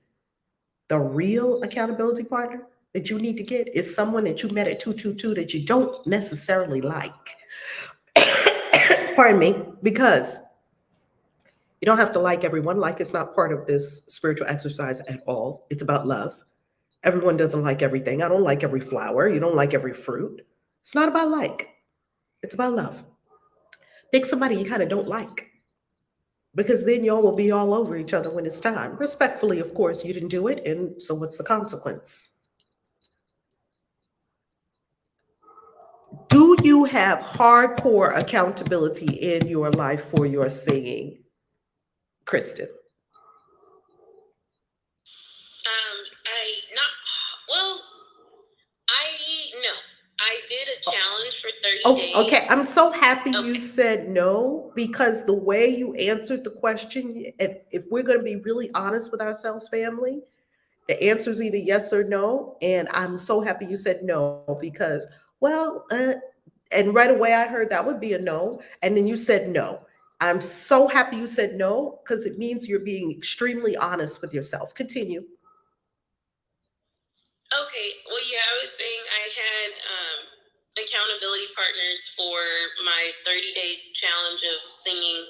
The real accountability partner that you need to get is someone that you met at 222 that you don't necessarily like. Pardon me, because you don't have to like everyone. Like it's not part of this spiritual exercise at all. It's about love. Everyone doesn't like everything. I don't like every flower. You don't like every fruit. It's not about like, it's about love. Pick somebody you kind of don't like because then y'all will be all over each other when it's time. Respectfully, of course, you didn't do it. And so what's the consequence? Do you have hardcore accountability in your life for your singing, Kristen? I not well. I no. I did a challenge for 30 Oh, okay. days. I'm so happy you Okay. said no because the way you answered the question, if we're going to be really honest with ourselves, family, the answer is either yes or no. And I'm so happy you said no because, well, and right away I heard that would be a no. And then you said no. I'm so happy you said no because it means you're being extremely honest with yourself. Continue. Okay. Well, yeah, I was saying I had accountability partners for my 30-day challenge of singing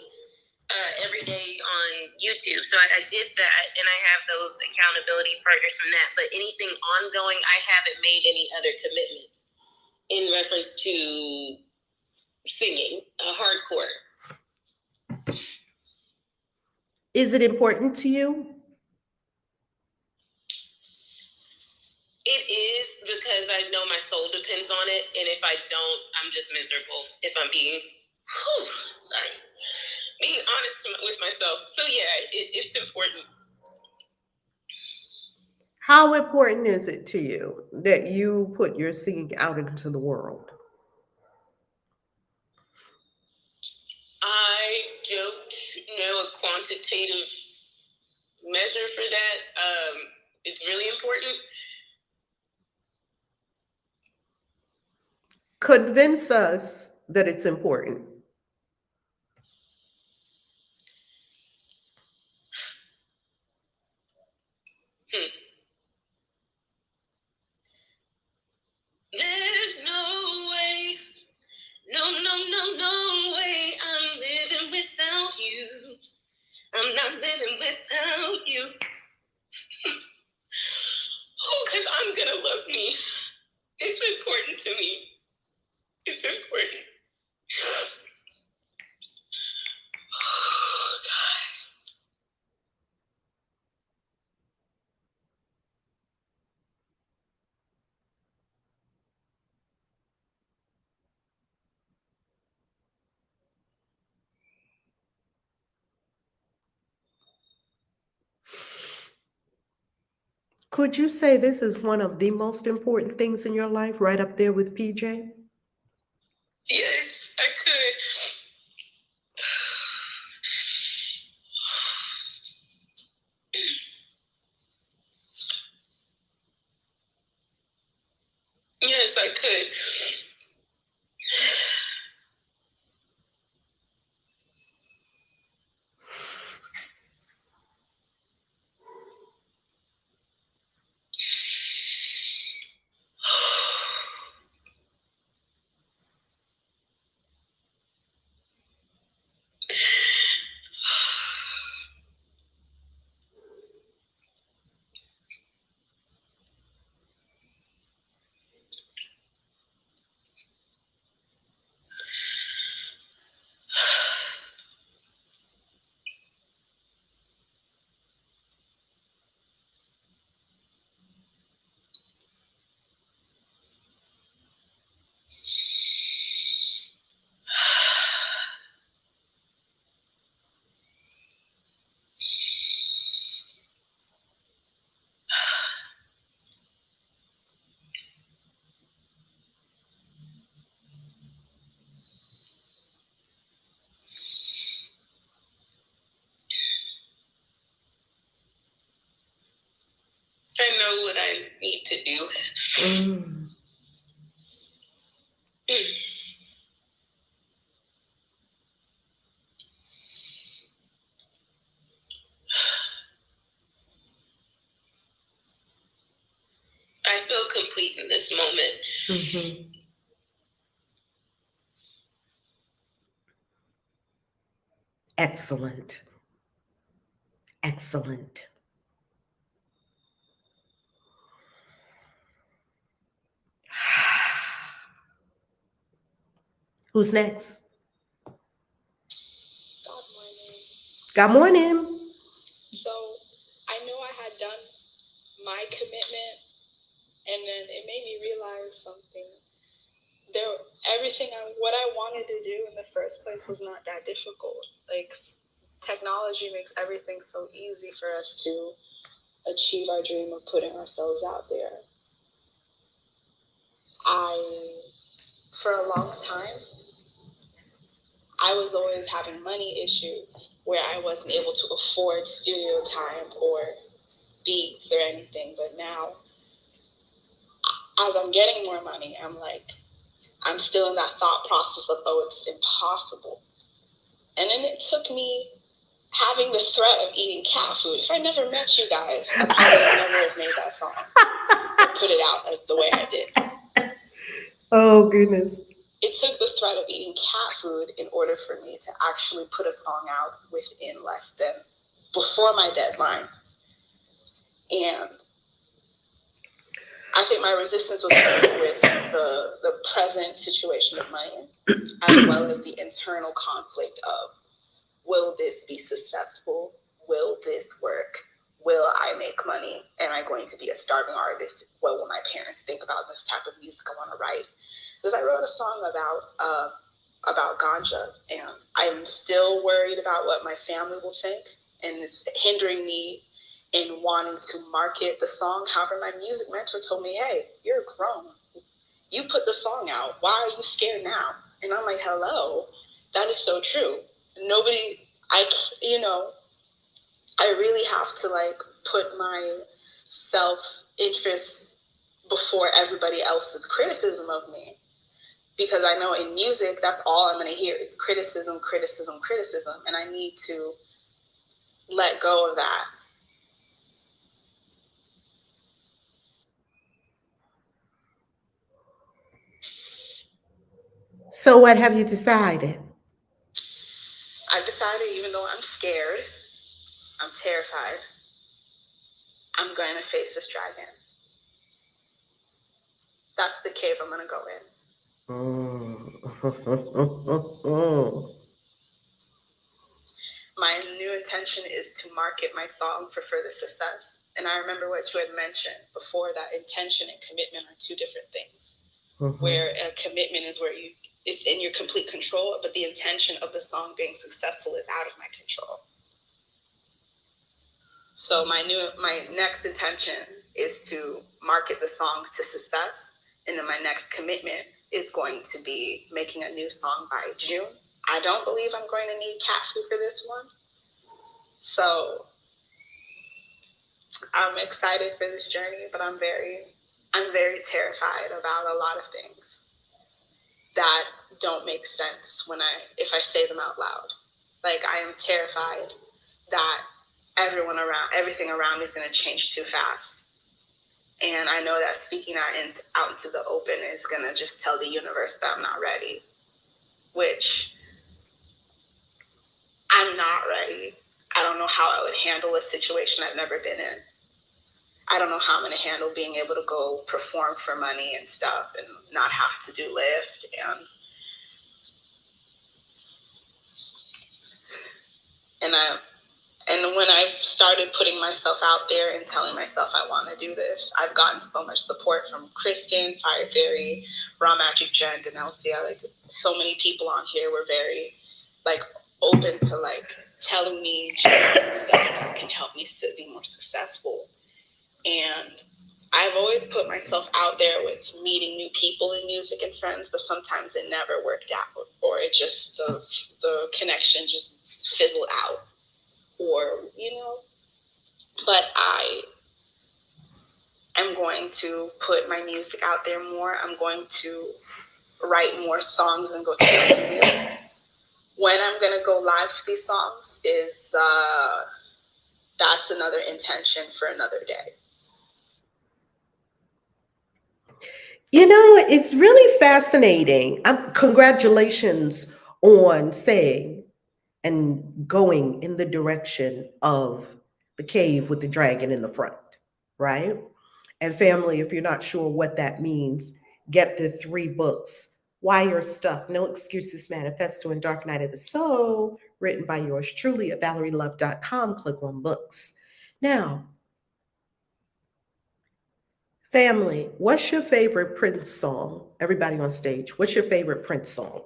every day on YouTube. So I did that, and I have those accountability partners from that. But anything ongoing, I haven't made any other commitments in reference to singing hardcore. Is it important to you? It is because I know my soul depends on it, and if I don't, I'm just miserable. If I'm being, being honest with myself. So yeah, it's important. How important is it to you that you put your singing out into the world? quantitative measure for that. It's really important. Convince us that it's important. There's no way, no way I'm living without you. I'm not living without you. Oh, because I'm going to love me. It's important to me. It's important. Oh, God. Could you say this is one of the most important things in your life, right up there with PJ? Yes, I could. Yes, I could. I know what I need to do. I feel complete in this moment. Excellent. Excellent. Who's next? Good morning. Good morning. So I knew I had done my commitment, and then it made me realize something. What I wanted to do in the first place was not that difficult. Like, technology makes everything so easy for us to achieve our dream of putting ourselves out there. For a long time, I was always having money issues where I wasn't able to afford studio time or beats or anything. But now, as I'm getting more money, I'm still in that thought process of, oh, it's impossible. And then it took me having the threat of eating cat food. If I never met you guys, I probably never have made that song or put it out as the way I did. Oh, goodness. It took the threat of eating cat food in order for me to actually put a song out before my deadline. And I think my resistance was with the present situation of money, as well as the internal conflict of, will this be successful? Will this work? Will I make money? Am I going to be a starving artist? What will my parents think about this type of music I want to write? Because I wrote a song about ganja, and I'm still worried about what my family will think, and it's hindering me in wanting to market the song. However, my music mentor told me, hey, you're grown. You put the song out. Why are you scared now? And I'm like, hello, that is so true. I really have to like put my self-interest before everybody else's criticism of me. Because I know in music, that's all I'm going to hear. It's criticism, criticism, criticism. And I need to let go of that. So what have you decided? I've decided, even though I'm scared, I'm terrified, I'm going to face this dragon. That's the cave I'm going to go in. My new intention is to market my song for further success. And I remember what you had mentioned before, that intention and commitment are two different things. Where a commitment is where it's in your complete control, but the intention of the song being successful is out of my control. So my next intention is to market the song to success. And then my next commitment is going to be making a new song by June. I don't believe I'm going to need cat food for this one. So I'm excited for this journey, but I'm very terrified about a lot of things that don't make sense if I say them out loud. Like, I am terrified that everything around me is going to change too fast. And I know that speaking out into the open is going to just tell the universe that I'm not ready, which I'm not ready. I don't know how I would handle a situation I've never been in. I don't know how I'm going to handle being able to go perform for money and stuff and not have to do Lyft. And when I've started putting myself out there and telling myself I want to do this, I've gotten so much support from Kristen, Fire Fairy, Raw Magic Jen, Denelcia. Like, so many people on here were very like open to like telling me gems and stuff that can help me be more successful. And I've always put myself out there with meeting new people in music and friends, but sometimes it never worked out, or it just the connection just fizzled out. Or, but I am going to put my music out there more. I'm going to write more songs and go to the studio. When I'm going to go live with these songs is, that's another intention for another day. It's really fascinating. Congratulations on saying and going in the direction of the cave with the dragon in the front, right? And family, if you're not sure what that means, get the 3 books. Why You're Stuck, No Excuses Manifesto and Dark Night of the Soul, written by yours truly at ValerieLove.com. Click on books. Now, family, what's your favorite Prince song? Everybody on stage, what's your favorite Prince song?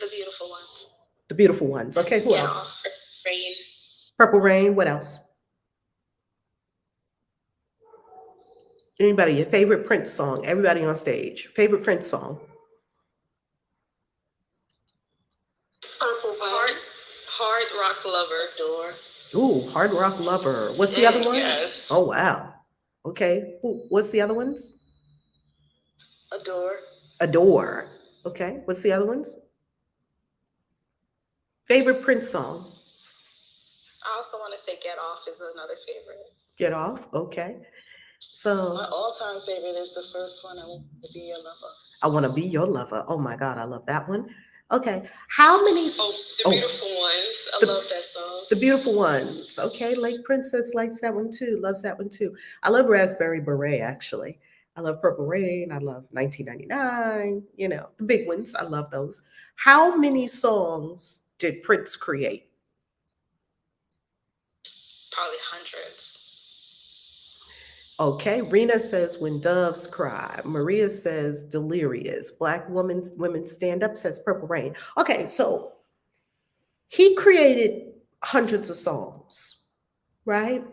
The Beautiful Ones. The Beautiful Ones. Okay, who Get else? Off. Rain. Purple Rain. What else? Anybody, your favorite Prince song? Everybody on stage. Favorite Prince song? Purple Hard Rock Lover. Adore. Ooh, Hard Rock Lover. What's the other one? Yes. Oh, wow. Okay. What's the other ones? Adore. Adore. Okay. What's the other ones? Favorite Prince song? I also want to say Get Off is another favorite. Get Off. Okay. So my all-time favorite is the first one, I Want to Be Your Lover. I Want to Be Your Lover. Oh my God, I love that one. Okay. How many? The Beautiful Ones. I love that song. The Beautiful Ones. Okay. Lake Princess likes that one too. Loves that one too. I love Raspberry Beret, actually. I love Purple Rain. I love 1999. The big ones. I love those. How many songs did Prince create? Probably hundreds. Okay, Rena says When Doves Cry. Maria says Delirious. Black Women Stand Up says Purple Rain. Okay, so he created hundreds of songs, right?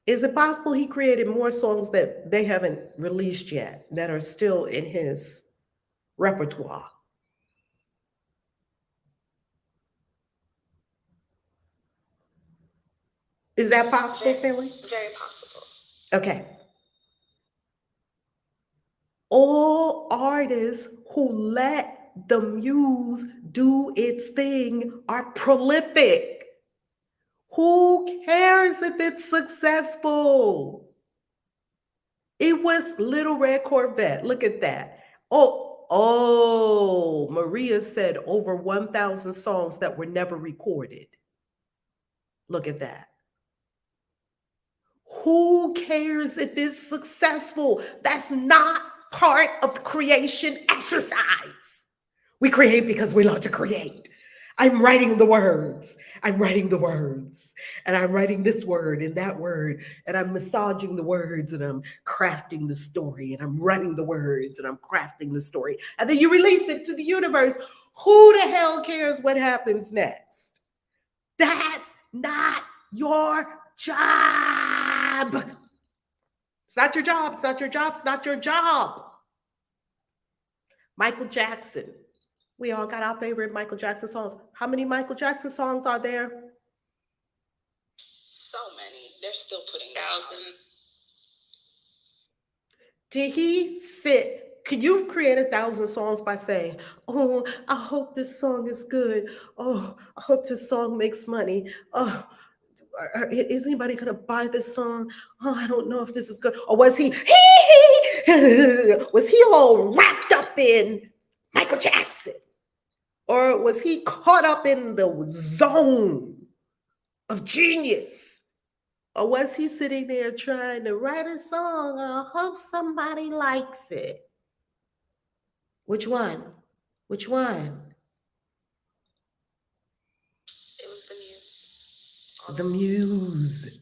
Is it possible he created more songs that they haven't released yet that are still in his repertoire? Is that possible, Philly? Very possible. Okay. All artists who let the muse do its thing are prolific. Who cares if it's successful? It was Little Red Corvette. Look at that. Oh, Maria said over 1,000 songs that were never recorded. Look at that. Who cares if it's successful? That's not part of the creation exercise. We create because we love to create. I'm writing the words. I'm writing the words. And I'm writing this word and that word. And I'm massaging the words and I'm crafting the story. And I'm writing the words and I'm crafting the story. And then you release it to the universe. Who the hell cares what happens next? That's not your job. It's not your job. It's not your job. It's not your job. Michael Jackson. We all got our favorite Michael Jackson songs. How many Michael Jackson songs are there? So many. They're still putting thousands. Did he sit? Could you create 1,000 songs by saying, oh, I hope this song is good. Oh, I hope this song makes money. Oh, is anybody going to buy this song? Oh, I don't know if this is good. Or was he all wrapped up in Michael Jackson? Or was he caught up in the zone of genius? Or was he sitting there trying to write a song? I hope somebody likes it. Which one? Which one? It was the muse. The muse.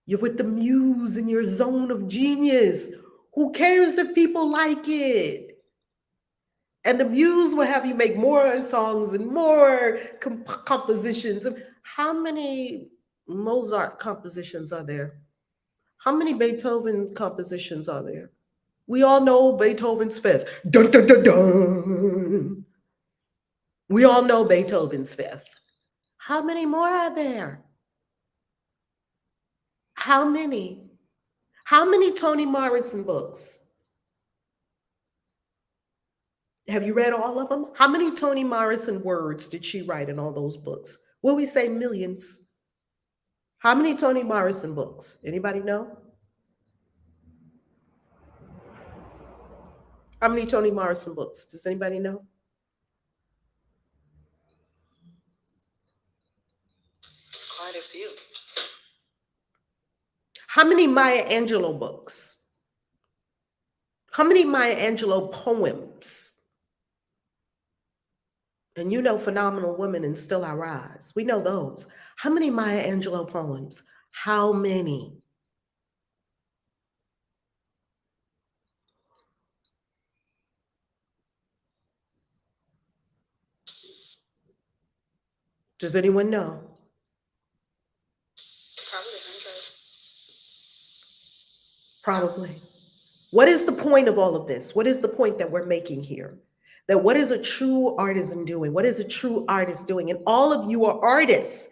You're with the muse in your zone of genius. Who cares if people like it? And the muse will have you make more songs and more compositions. How many Mozart compositions are there? How many Beethoven compositions are there? We all know Beethoven's Fifth. Dun, dun, dun, dun. We all know Beethoven's Fifth. How many more are there? How many? How many Toni Morrison books? Have you read all of them? How many Toni Morrison words did she write in all those books? Will we say millions? How many Toni Morrison books? Anybody know? How many Toni Morrison books? Does anybody know? Quite a few. How many Maya Angelou books? How many Maya Angelou poems? And you know Phenomenal Woman and Still I Rise. We know those. How many Maya Angelou poems? How many? Does anyone know? Probably hundreds. Probably. Thousands. What is the point of all of this? What is the point that we're making here? That what is a true artisan doing? What is a true artist doing? And all of you are artists.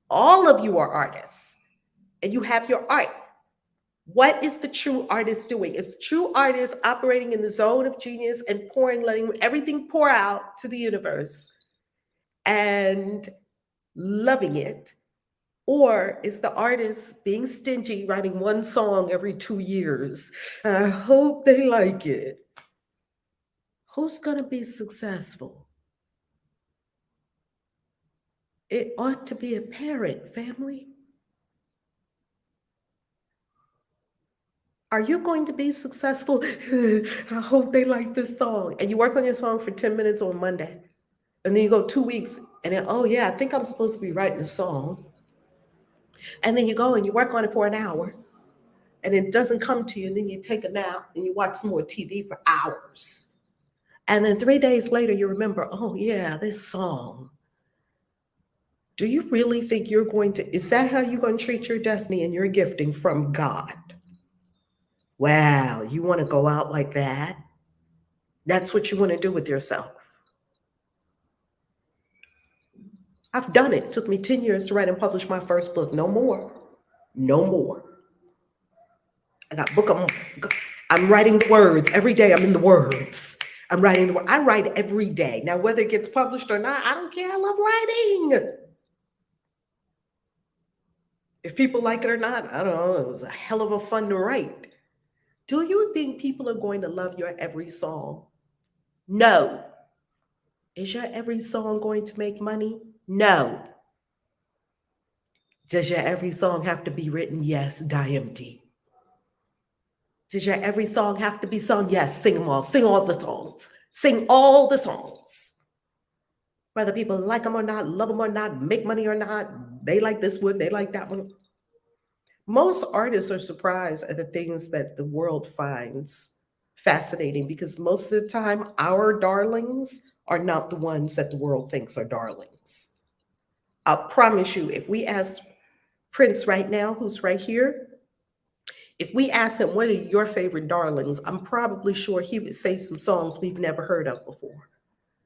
All of you are artists. And you have your art. What is the true artist doing? Is the true artist operating in the zone of genius and pouring, letting everything pour out to the universe and loving it? Or is the artist being stingy, writing one song every 2 years? I hope they like it. Who's going to be successful? It ought to be apparent, family. Are you going to be successful? I hope they like this song. And you work on your song for 10 minutes on Monday. And then you go 2 weeks and then, oh yeah, I think I'm supposed to be writing a song. And then you go and you work on it for an hour and it doesn't come to you. And then you take a nap and you watch some more TV for hours. And then 3 days later, you remember, oh yeah, this song. Do you really think you're going to, is that how you're going to treat your destiny and your gifting from God? Wow, you want to go out like that? That's what you want to do with yourself. I've done it. It took me 10 years to write and publish my first book. No more. No more. I got book. I'm writing the words every day. I'm in the words. I'm writing the word. I write every day. Now, whether it gets published or not, I don't care. I love writing. If people like it or not, I don't know. It was a hell of a fun to write. Do you think people are going to love your every song? No. Is your every song going to make money? No. Does your every song have to be written? Yes, DMD. Does your every song have to be sung? Yes, sing them all. Sing all the songs. Sing all the songs. Whether people like them or not, love them or not, make money or not, they like this one, they like that one. Most artists are surprised at the things that the world finds fascinating because most of the time, our darlings are not the ones that the world thinks are darlings. I'll promise you, if we ask Prince right now, who's right here, if we ask him, what are your favorite darlings? I'm probably sure he would say some songs we've never heard of before.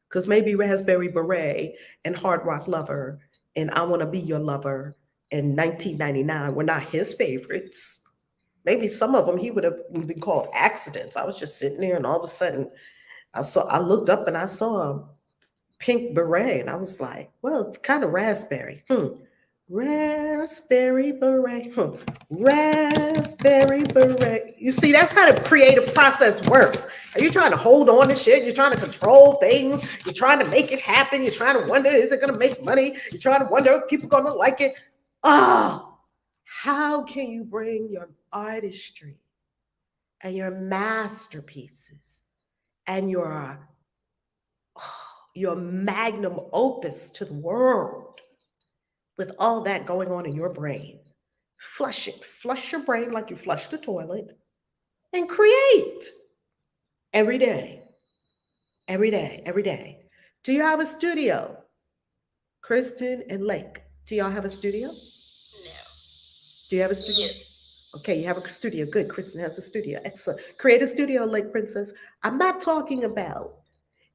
Because maybe Raspberry Beret and Hard Rock Lover and I Want to Be Your Lover and 1999 were not his favorites. Maybe some of them he would have been called accidents. I was just sitting there and all of a sudden I looked up and I saw a pink beret and I was like, well, it's kind of raspberry. Raspberry beret. Raspberry beret. You see, that's how the creative process works. Are you trying to hold on to shit? You're trying to control things. You're trying to make it happen. You're trying to wonder, is it going to make money? You're trying to wonder, are people going to like it? How can you bring your artistry and your masterpieces and your magnum opus to the world with all that going on in your brain? Flush it. Flush your brain like you flush the toilet and create every day. Every day. Every day. Do you have a studio? Kristen and Lake, do y'all have a studio? No. Do you have a studio? Yes. Okay, you have a studio. Good. Kristen has a studio. Excellent. Create a studio, Lake Princess. I'm not talking about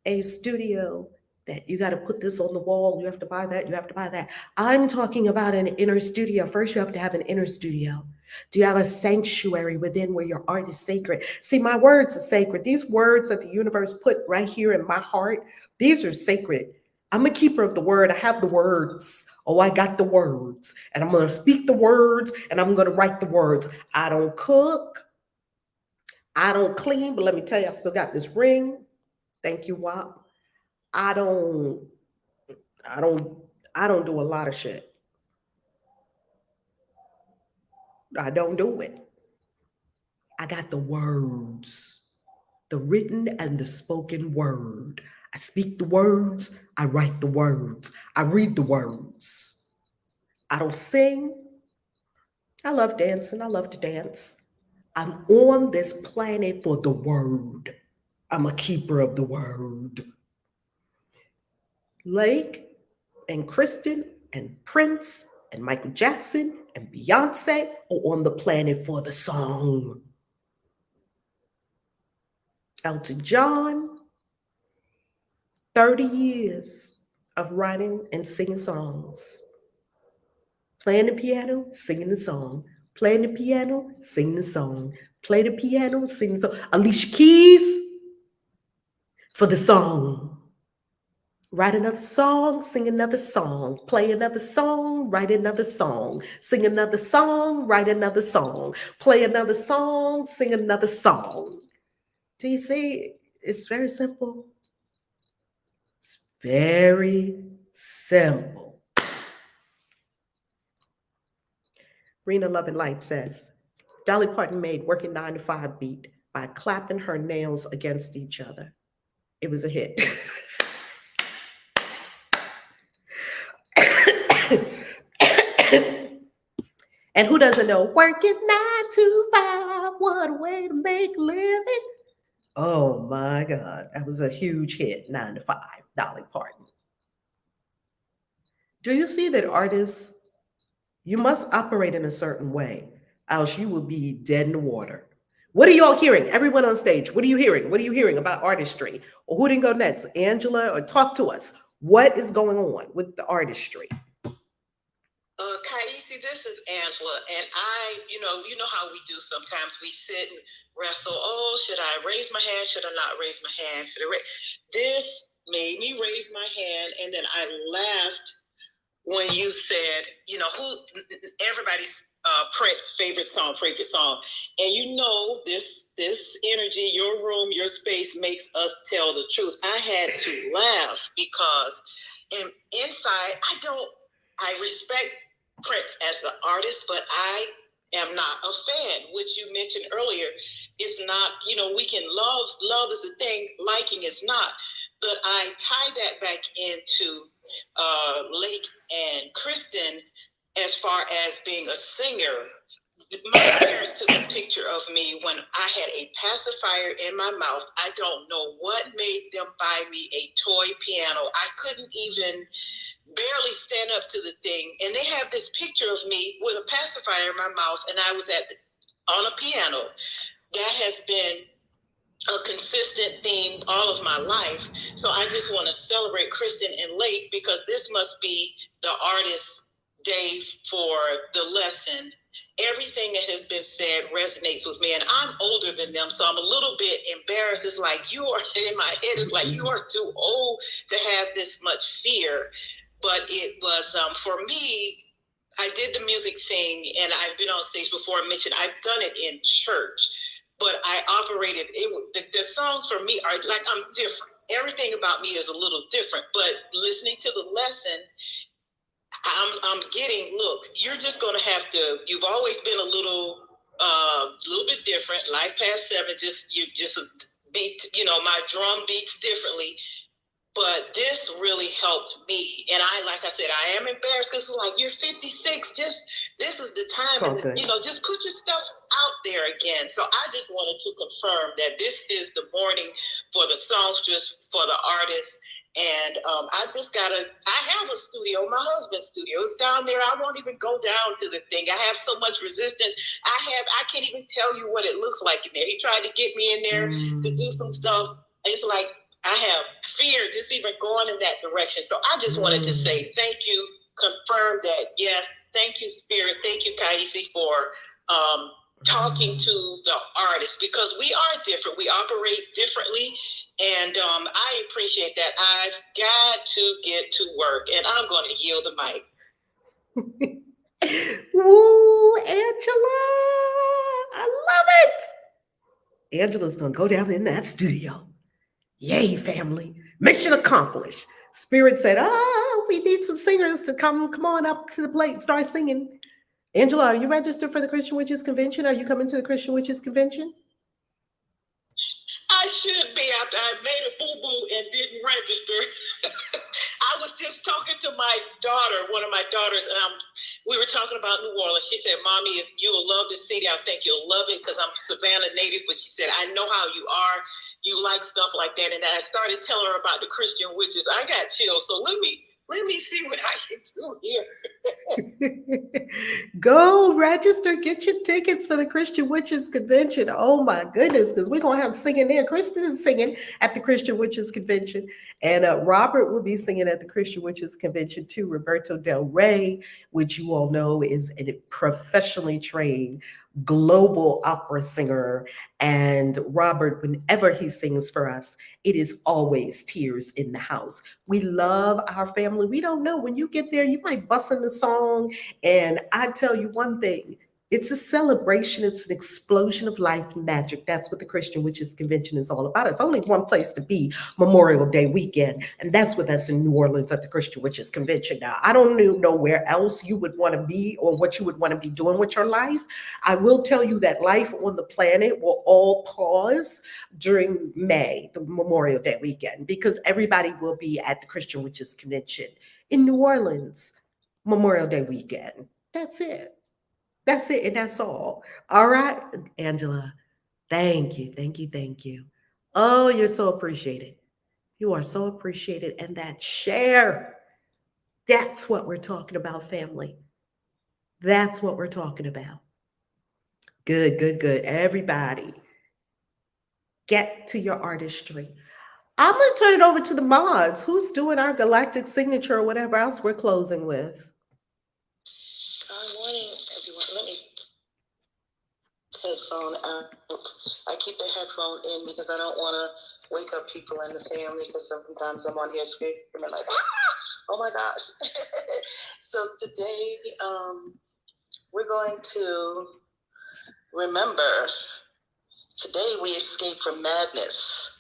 a studio that you got to put this on the wall. You have to buy that. You have to buy that. I'm talking about an inner studio. First, you have to have an inner studio. Do you have a sanctuary within where your art is sacred? See, my words are sacred. These words that the universe put right here in my heart, these are sacred. I'm a keeper of the word. I have the words. Oh, I got the words. And I'm going to speak the words and I'm going to write the words. I don't cook. I don't clean. But let me tell you, I still got this ring. Thank you, WAP. I don't do a lot of shit. I don't do it. I got the words, the written and the spoken word. I speak the words, I write the words, I read the words. I don't sing. I love dancing. I love to dance. I'm on this planet for the word. I'm a keeper of the word. Lake and Kristen and Prince and Michael Jackson and Beyonce are on the planet for the song. Elton John, 30 years of writing and singing songs. Playing the piano, singing the song. Playing the piano, singing the song. Play the piano, sing the song. Alicia Keys for the song. Write another song, sing another song, play another song, write another song, sing another song, write another song, play another song, sing another song. Do you see? It's very simple. It's very simple. Rena Love and Light says, Dolly Parton made Working 9 to 5 beat by clapping her nails against each other. It was a hit. And who doesn't know working 9 to 5? What a way to make a living. Oh my God, that was a huge hit, 9 to 5, Dolly Parton. Do you see that artists, you must operate in a certain way, else you will be dead in the water. What are y'all hearing? Everyone on stage, what are you hearing? What are you hearing about artistry? Or who didn't go next? Angela, or talk to us. What is going on with the artistry? Kaisi, this is Angela, and you know how we do sometimes. We sit and wrestle. Oh, should I raise my hand? Should I not raise my hand? This made me raise my hand, and then I laughed when you said, who everybody's Prince favorite song, and this energy, your room, your space makes us tell the truth. I had to laugh because inside, I respect Prince as the artist, but I am not a fan, which you mentioned earlier. It's not, we can love is the thing, liking is not. But I tie that back into Lake and Kristen as far as being a singer. My parents took a picture of me when I had a pacifier in my mouth. I don't know what made them buy me a toy piano. I couldn't even barely stand up to the thing. And they have this picture of me with a pacifier in my mouth, and I was on a piano. That has been a consistent theme all of my life. So I just want to celebrate Kristen and Lake because this must be the artist day for the lesson. Everything that has been said resonates with me, and I'm older than them, so I'm a little bit embarrassed. It's like you are in my head. It's like you are too old to have this much fear. But it was for me. I did the music thing, and I've been on stage before. I mentioned I've done it in church, but I operated it. The songs for me are like I'm different. Everything about me is a little different. But listening to the lesson, I'm getting. Look, you're just going to have to. You've always been a little bit different. Life past 7, you just beat. My drum beats differently. But this really helped me. And like I said, I am embarrassed because it's like, you're 56. This is the time. So and, just put your stuff out there again. So I just wanted to confirm that this is the morning for the songstress, for the artists. And I have a studio, my husband's studio. It's down there. I won't even go down to the thing. I have so much resistance. I can't even tell you what it looks like in there. He tried to get me in there to do some stuff. It's like, I have fear just even going in that direction. So I just wanted to say thank you, confirm that, yes, thank you, Spirit. Thank you, Kaisi, for talking to the artists because we are different. We operate differently. And I appreciate that. I've got to get to work, and I'm going to yield the mic. Woo, Angela. I love it. Angela's going to go down in that studio. Yay, family. Mission accomplished. Spirit said, we need some singers to come on up to the plate and start singing. Angela, are you registered for the Christian Witches Convention? Are you coming to the Christian Witches Convention? I should be after I made a boo-boo and didn't register. I was just talking to my daughter, one of my daughters, and we were talking about New Orleans. She said, Mommy, you'll love the city. I think you'll love it because I'm Savannah native. But she said, I know how you are. You like stuff like that. And I started telling her about the Christian witches. I got chills. So let me see what I can do here. Go register, get your tickets for the Christian Witches Convention. Oh my goodness, because we're going to have singing there. Kristen is singing at the Christian Witches Convention, and Robert will be singing at the Christian Witches Convention too. Roberto Del Rey, which you all know is a professionally trained global opera singer. And Robert, whenever he sings for us, it is always tears in the house. We love our family. We don't know, when you get there, you might bust in the song. And I tell you one thing, it's a celebration. It's an explosion of life magic. That's what the Christian Witches Convention is all about. It's only one place to be Memorial Day weekend, and that's with us in New Orleans at the Christian Witches Convention. Now, I don't know where else you would want to be or what you would want to be doing with your life. I will tell you that life on the planet will all pause during May, the Memorial Day weekend, because everybody will be at the Christian Witches Convention in New Orleans, Memorial Day weekend. That's it. That's it, and that's all. All right, Angela, thank you, thank you, thank you. Oh, you're so appreciated. You are so appreciated, and that share, that's what we're talking about, family. That's what we're talking about. Good, good, good. Everybody, get to your artistry. I'm going to turn it over to the mods. Who's doing our galactic signature or whatever else we're closing with? Good morning, everyone. Let me headphone out. I keep the headphone in because I don't want to wake up people in the family, because sometimes I'm on here screaming like, ah! Oh my gosh. So today, we're going to remember, today we escape from madness,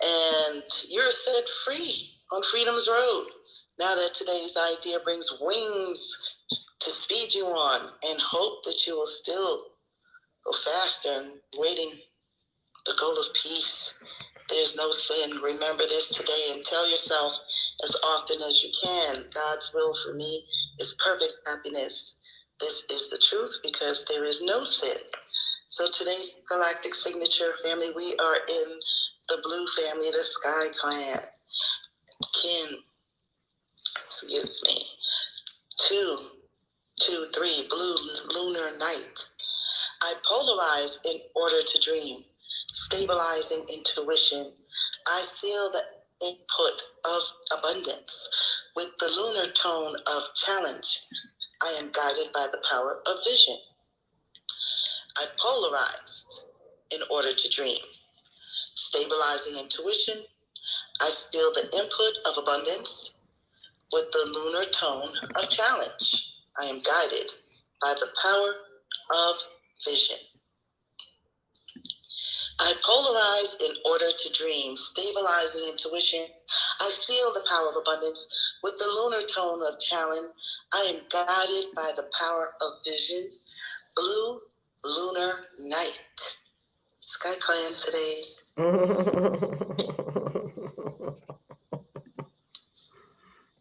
and you're set free on freedom's road. Now that today's idea brings wings to speed you on, and hope that you will still go faster and waiting the goal of peace. There's no sin. Remember this today and tell yourself as often as you can, God's will for me is perfect happiness. This is the truth because there is no sin. So today's galactic signature family, we are in the blue family, the sky clan. Excuse me. 2, 2, 3, blue lunar night. I polarize in order to dream, stabilizing intuition. I feel the input of abundance with the lunar tone of challenge. I am guided by the power of vision. I polarized in order to dream, stabilizing intuition. I feel the input of abundance with the lunar tone of challenge. I am guided by the power of vision. I polarize in order to dream, stabilizing intuition. I feel the power of abundance with the lunar tone of challenge. I am guided by the power of vision. Blue lunar night. Sky Clan today.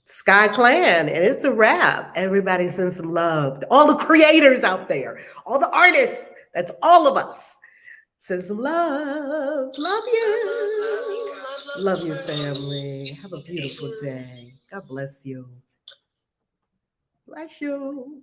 Sky Clan, and it's a wrap. Everybody send some love. All the creators out there, all the artists, that's all of us. Send some love. Love you. Love you, family. Have a beautiful day. God bless you. Bless you.